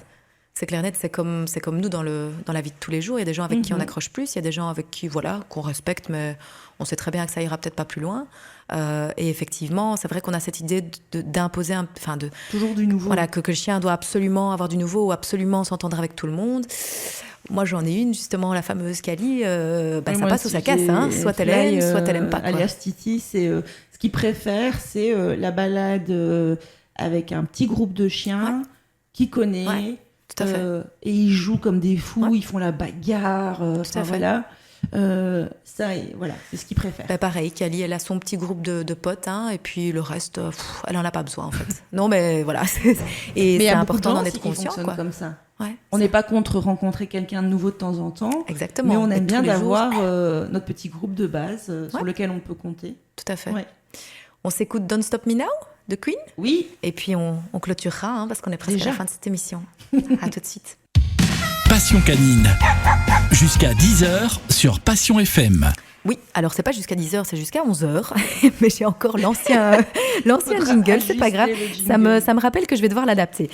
C'est clair net, c'est comme nous dans la vie de tous les jours. Il y a des gens avec qui on accroche plus, il y a des gens avec qui, qu'on respecte, mais on sait très bien que ça ira peut-être pas plus loin. Et effectivement, c'est vrai qu'on a cette idée d'imposer, toujours du nouveau. Voilà, que le chien doit absolument avoir du nouveau ou absolument s'entendre avec tout le monde. Moi, j'en ai une, justement, la fameuse Cali, ça passe ou ça casse. Soit elle aime, soit elle aime pas. Alias Titi, ce qu'il préfère, c'est la balade avec un petit groupe de chiens qu'il connaît. Ouais. Tout à fait. Et ils jouent comme des fous, ils font la bagarre. Voilà. Voilà, c'est ce qu'ils préfèrent. Pareil, Cali, elle a son petit groupe de potes, et puis le reste, elle en a pas besoin en fait. Non, mais voilà, mais c'est important d'en être conscient. Comme ça. Ouais, on n'est pas contre rencontrer quelqu'un de nouveau de temps en temps. Exactement. Mais on aime bien d'avoir notre petit groupe de base sur lequel on peut compter. Tout à fait. Ouais. On s'écoute Don't Stop Me Now de Queen. Oui. Et puis on clôturera parce qu'on est presque à la fin de cette émission. À tout de suite. Passion canine. Jusqu'à 10h sur Passion FM. Oui, alors c'est pas jusqu'à 10h, c'est jusqu'à 11h. Mais j'ai encore l'ancien jingle, c'est pas grave. Ça me rappelle que je vais devoir l'adapter.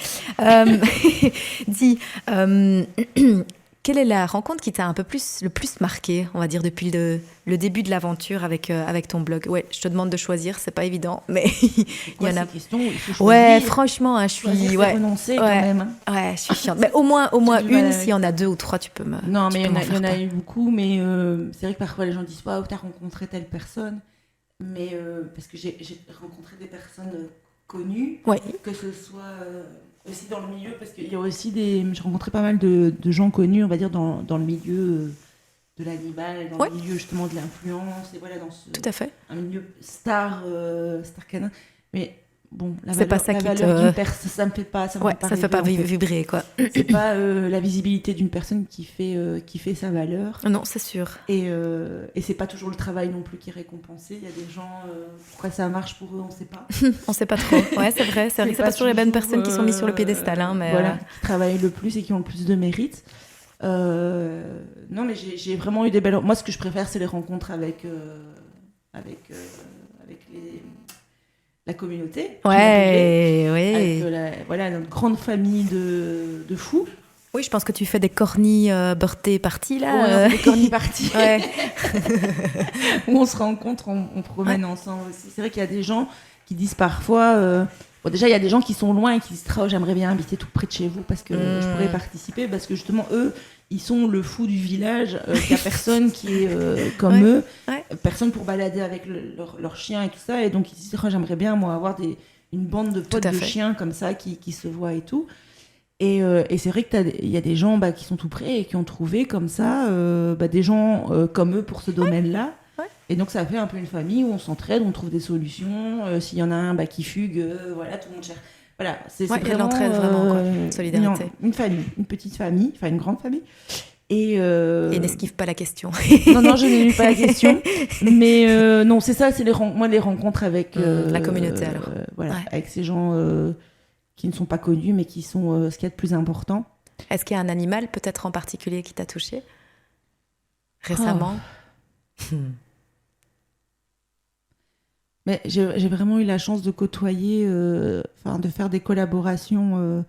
Dis, quelle est la rencontre qui t'a le plus marqué, on va dire, depuis le début de l'aventure avec ton blog? Ouais, je te demande de choisir, c'est pas évident, mais il y en a. Ouais, franchement, je suis. Renoncer quand même. Ouais, je suis chiante. Mais au moins une, s'il y en a 2 ou 3, tu peux me. Non, mais il y en a eu beaucoup, mais c'est vrai que parfois les gens disent waouh, t'as rencontré telle personne, mais parce que j'ai rencontré des personnes connues, que ce soit. Aussi dans le milieu, parce qu'il y a aussi j'ai rencontré pas mal de gens connus, on va dire, dans le milieu de l'animal, dans le milieu justement de l'influence, et voilà, dans tout à fait. Un milieu star canin. Mais bon, c'est pas ça qui d'une personne, ça me fait pas, ça fait pas vibrer, quoi. C'est pas la visibilité d'une personne qui fait sa valeur. Non, c'est sûr. Et c'est pas toujours le travail non plus qui est récompensé. Il y a des gens, pourquoi ça marche pour eux, on sait pas. On sait pas trop. Ouais, c'est vrai que c'est pas toujours les bonnes personnes qui sont mises sur le piédestal, mais voilà, qui travaillent le plus et qui ont le plus de mérite. Non, mais j'ai vraiment eu des belles. Moi, ce que je préfère, c'est les rencontres avec la communauté. Ouais. Avec notre grande famille de fous. Oui, je pense que tu fais des corny birthday parties, là. Des corny parties. Où on se rencontre, on promène ensemble aussi. C'est vrai qu'il y a des gens qui disent parfois... déjà, il y a des gens qui sont loin et qui disent « j'aimerais bien habiter tout près de chez vous parce que je pourrais participer. » Parce que justement, eux, ils sont le fou du village. Il n'y a personne qui est comme eux. Personne pour balader avec leur chien et tout ça. Et donc, ils disent « j'aimerais bien, moi, avoir une bande de potes de chiens comme ça qui se voient et tout. » Et c'est vrai qu'il y a des gens qui sont tout près et qui ont trouvé comme ça des gens comme eux pour ce domaine-là. Et donc ça fait un peu une famille où on s'entraide, on trouve des solutions. S'il y en a un qui fugue, voilà, tout le monde cherche. Voilà, c'est vraiment l'entraide, vraiment, quoi. Solidarité. Une famille, une petite famille, enfin une grande famille. Et n'esquive pas la question. Non, je n'ai pas la question. Mais non, c'est ça, c'est les rencontres avec la communauté alors. Avec ces gens qui ne sont pas connus, mais qui sont ce qu'il y a de plus important. Est-ce qu'il y a un animal peut-être en particulier qui t'a touché récemment? Mais j'ai vraiment eu la chance de côtoyer, de faire des collaborations.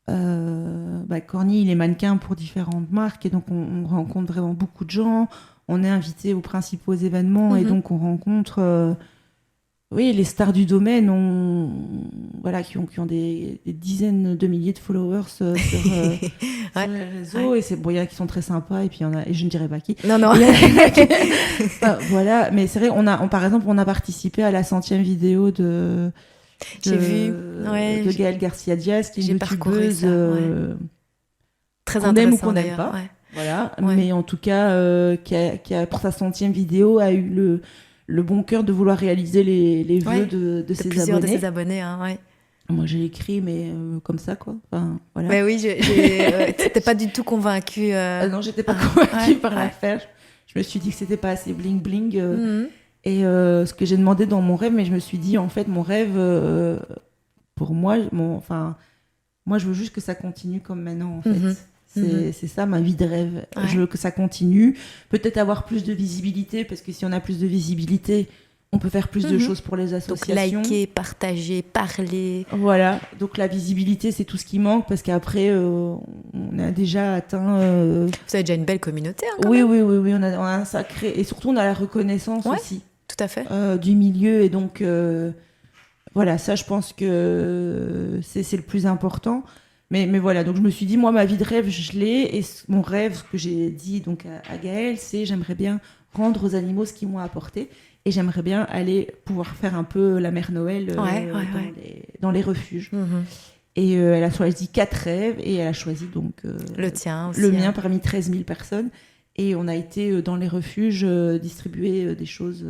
Corny, il est mannequin pour différentes marques, et donc on rencontre vraiment beaucoup de gens. On est invité aux principaux événements, et donc on rencontre les stars du domaine, qui ont des dizaines de milliers de followers sur les réseaux, et il y en a qui sont très sympas, et puis il y en a, et je ne dirais pas qui. Non. Voilà, mais c'est vrai, par exemple, on a participé à la 100e vidéo de Gaëlle Garcia Diaz, qui est une youtubeuse très intéressante qu'on n'aime pas. Voilà, mais en tout cas, qui a pour sa 100e vidéo a eu le bon cœur de vouloir réaliser les vœux de ses abonnés. Plusieurs de ses abonnés, Moi, j'ai écrit, mais comme ça, quoi. Enfin, voilà. Mais oui, t'étais pas du tout convaincue. Non, j'étais pas convaincue par l'affaire. Je me suis dit que c'était pas assez bling-bling. Et ce que j'ai demandé dans mon rêve, mais je me suis dit, en fait, mon rêve, pour moi, moi, je veux juste que ça continue comme maintenant, en fait. C'est ça, ma vie de rêve. Ouais. Je veux que ça continue. Peut-être avoir plus de visibilité, parce que si on a plus de visibilité, on peut faire plus de choses pour les associations. Donc, liker, partager, parler. Voilà. Donc, la visibilité, c'est tout ce qui manque, parce qu'après, on a déjà atteint... Vous avez déjà une belle communauté, hein, quand même. Oui, on a un sacré... Et surtout, on a la reconnaissance aussi. Tout à fait. Du milieu. Et donc, voilà, ça, je pense que c'est le plus important. Mais voilà, donc je me suis dit, moi, ma vie de rêve, je l'ai. Et mon rêve, ce que j'ai dit donc à Gaëlle, c'est j'aimerais bien rendre aux animaux ce qu'ils m'ont apporté. Et j'aimerais bien aller pouvoir faire un peu la mère Noël dans les refuges. Et elle a choisi 4 rêves et elle a choisi donc le tien aussi, le mien parmi 13 000 personnes. Et on a été dans les refuges distribuer des choses...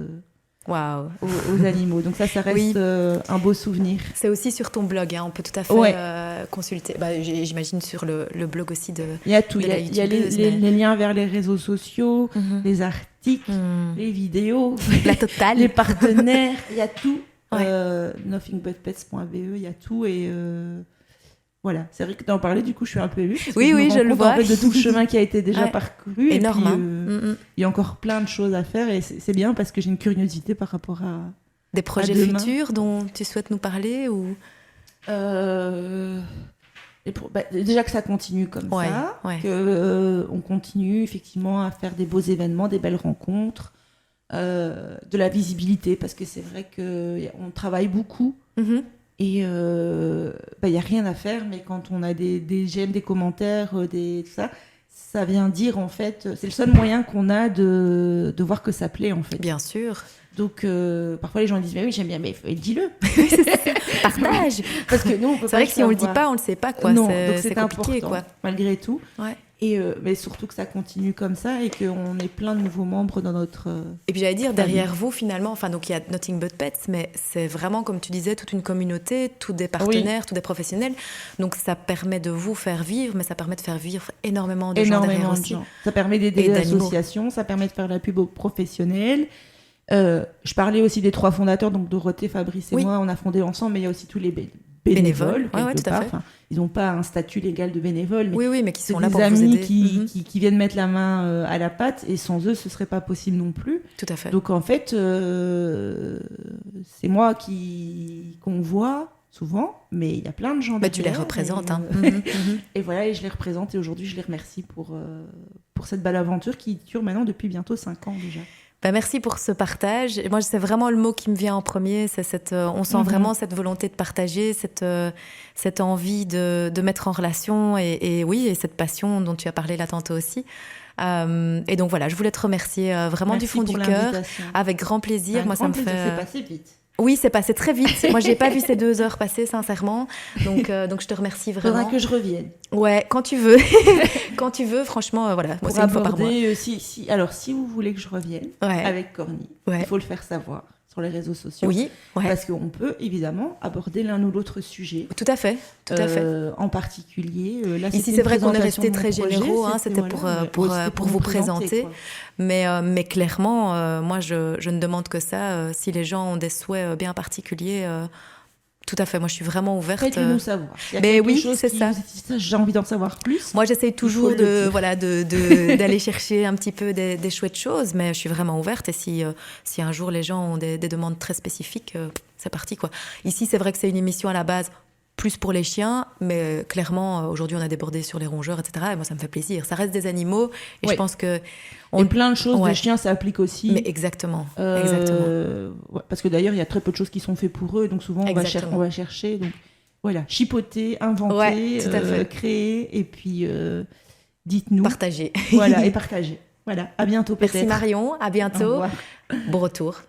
aux animaux. Donc ça reste un beau souvenir. C'est aussi sur ton blog, hein. On peut tout à fait consulter. J'imagine sur le blog aussi de Il y a tout, il y a les liens vers les réseaux sociaux, les articles, les vidéos, la totale, les partenaires, il y a tout. Nothingbutpets.be, il y a tout et... Voilà, c'est vrai que d'en parler, du coup, je suis un peu émue. Oui, je le vois. En fait, de tout le chemin qui a été déjà parcouru. Énorme. Et puis, il y a encore plein de choses à faire et c'est bien parce que j'ai une curiosité par rapport à... Des projets futurs dont tu souhaites nous parler ou... Déjà que ça continue comme ça, qu'on continue effectivement à faire des beaux événements, des belles rencontres, de la visibilité, parce que c'est vrai qu'on travaille beaucoup. Et il n'y a rien à faire, mais quand on a des j'aime, des commentaires, tout ça, ça vient dire en fait, c'est le seul moyen qu'on a de voir que ça plaît en fait. Bien sûr. Donc parfois les gens disent mais oui j'aime bien, mais dis-le. Partage. Parce que nous on peut c'est vrai que si on le dit pas, on le sait pas quoi. Non, c'est compliqué important, quoi. Malgré tout. Ouais. Et mais surtout que ça continue comme ça et qu'on ait plein de nouveaux membres dans notre et puis j'allais dire derrière vous finalement, enfin donc il y a Nothing But Pets, mais c'est vraiment comme tu disais toute une communauté, tous des partenaires, tous des professionnels. Donc ça permet de vous faire vivre, mais ça permet de faire vivre énormément de gens derrière aussi. Ça permet d'aider les associations, ça permet de faire la pub aux professionnels. Je parlais aussi des 3 fondateurs, donc Dorothée, Fabrice et moi, on a fondé ensemble, mais il y a aussi tous les bénévoles tout à fait. Enfin, ils n'ont pas un statut légal de bénévole, mais qui sont là pour vous aider. Des amis qui viennent mettre la main à la pâte, et sans eux, ce serait pas possible non plus. Tout à fait. Donc en fait, c'est moi qu'on voit souvent, mais il y a plein de gens. Tu les représentes, et voilà, et je les représente, et aujourd'hui, je les remercie pour cette belle aventure qui dure maintenant depuis bientôt 5 ans déjà. Merci pour ce partage. Moi, c'est vraiment le mot qui me vient en premier. C'est on sent vraiment cette volonté de partager, cette envie de mettre en relation et cette passion dont tu as parlé là tantôt aussi. Et donc voilà, je voulais te remercier vraiment du fond du cœur, avec grand plaisir. Moi, ça me fait. C'est passé vite. Oui, c'est passé très vite. Moi, j'ai pas vu ces 2 heures passer, sincèrement. Donc, je te remercie vraiment. Faudra que je revienne. Ouais, quand tu veux. Quand tu veux, franchement, voilà. Moi, c'est une fois par mois. Alors, si vous voulez que je revienne avec Corny, il faut le faire savoir sur les réseaux sociaux. Oui. Parce qu'on peut, évidemment, aborder l'un ou l'autre sujet. Tout à fait. En particulier, là, ici, c'est vrai qu'on est resté très généraux. C'était pour vous présenter. Mais clairement, moi, je ne demande que ça. Si les gens ont des souhaits bien particuliers... Tout à fait, moi je suis vraiment ouverte. Faites-le nous savoir. C'est ça. J'ai envie d'en savoir plus. Moi j'essaye toujours d'aller chercher un petit peu des chouettes choses, mais je suis vraiment ouverte. Et si un jour les gens ont des demandes très spécifiques, c'est parti quoi. Ici c'est vrai que c'est une émission à la base plus pour les chiens, mais clairement aujourd'hui on a débordé sur les rongeurs, etc. Et moi ça me fait plaisir. Ça reste des animaux et je pense que... Et plein de choses, les chiens, ça applique aussi. Mais exactement. Parce que d'ailleurs, il y a très peu de choses qui sont faites pour eux, donc souvent on va chercher. Donc voilà, chipoter, inventer, créer, et puis dites-nous. Partager. Voilà, et partager. Voilà, à bientôt peut-être. Merci Marion, à bientôt. Bon retour.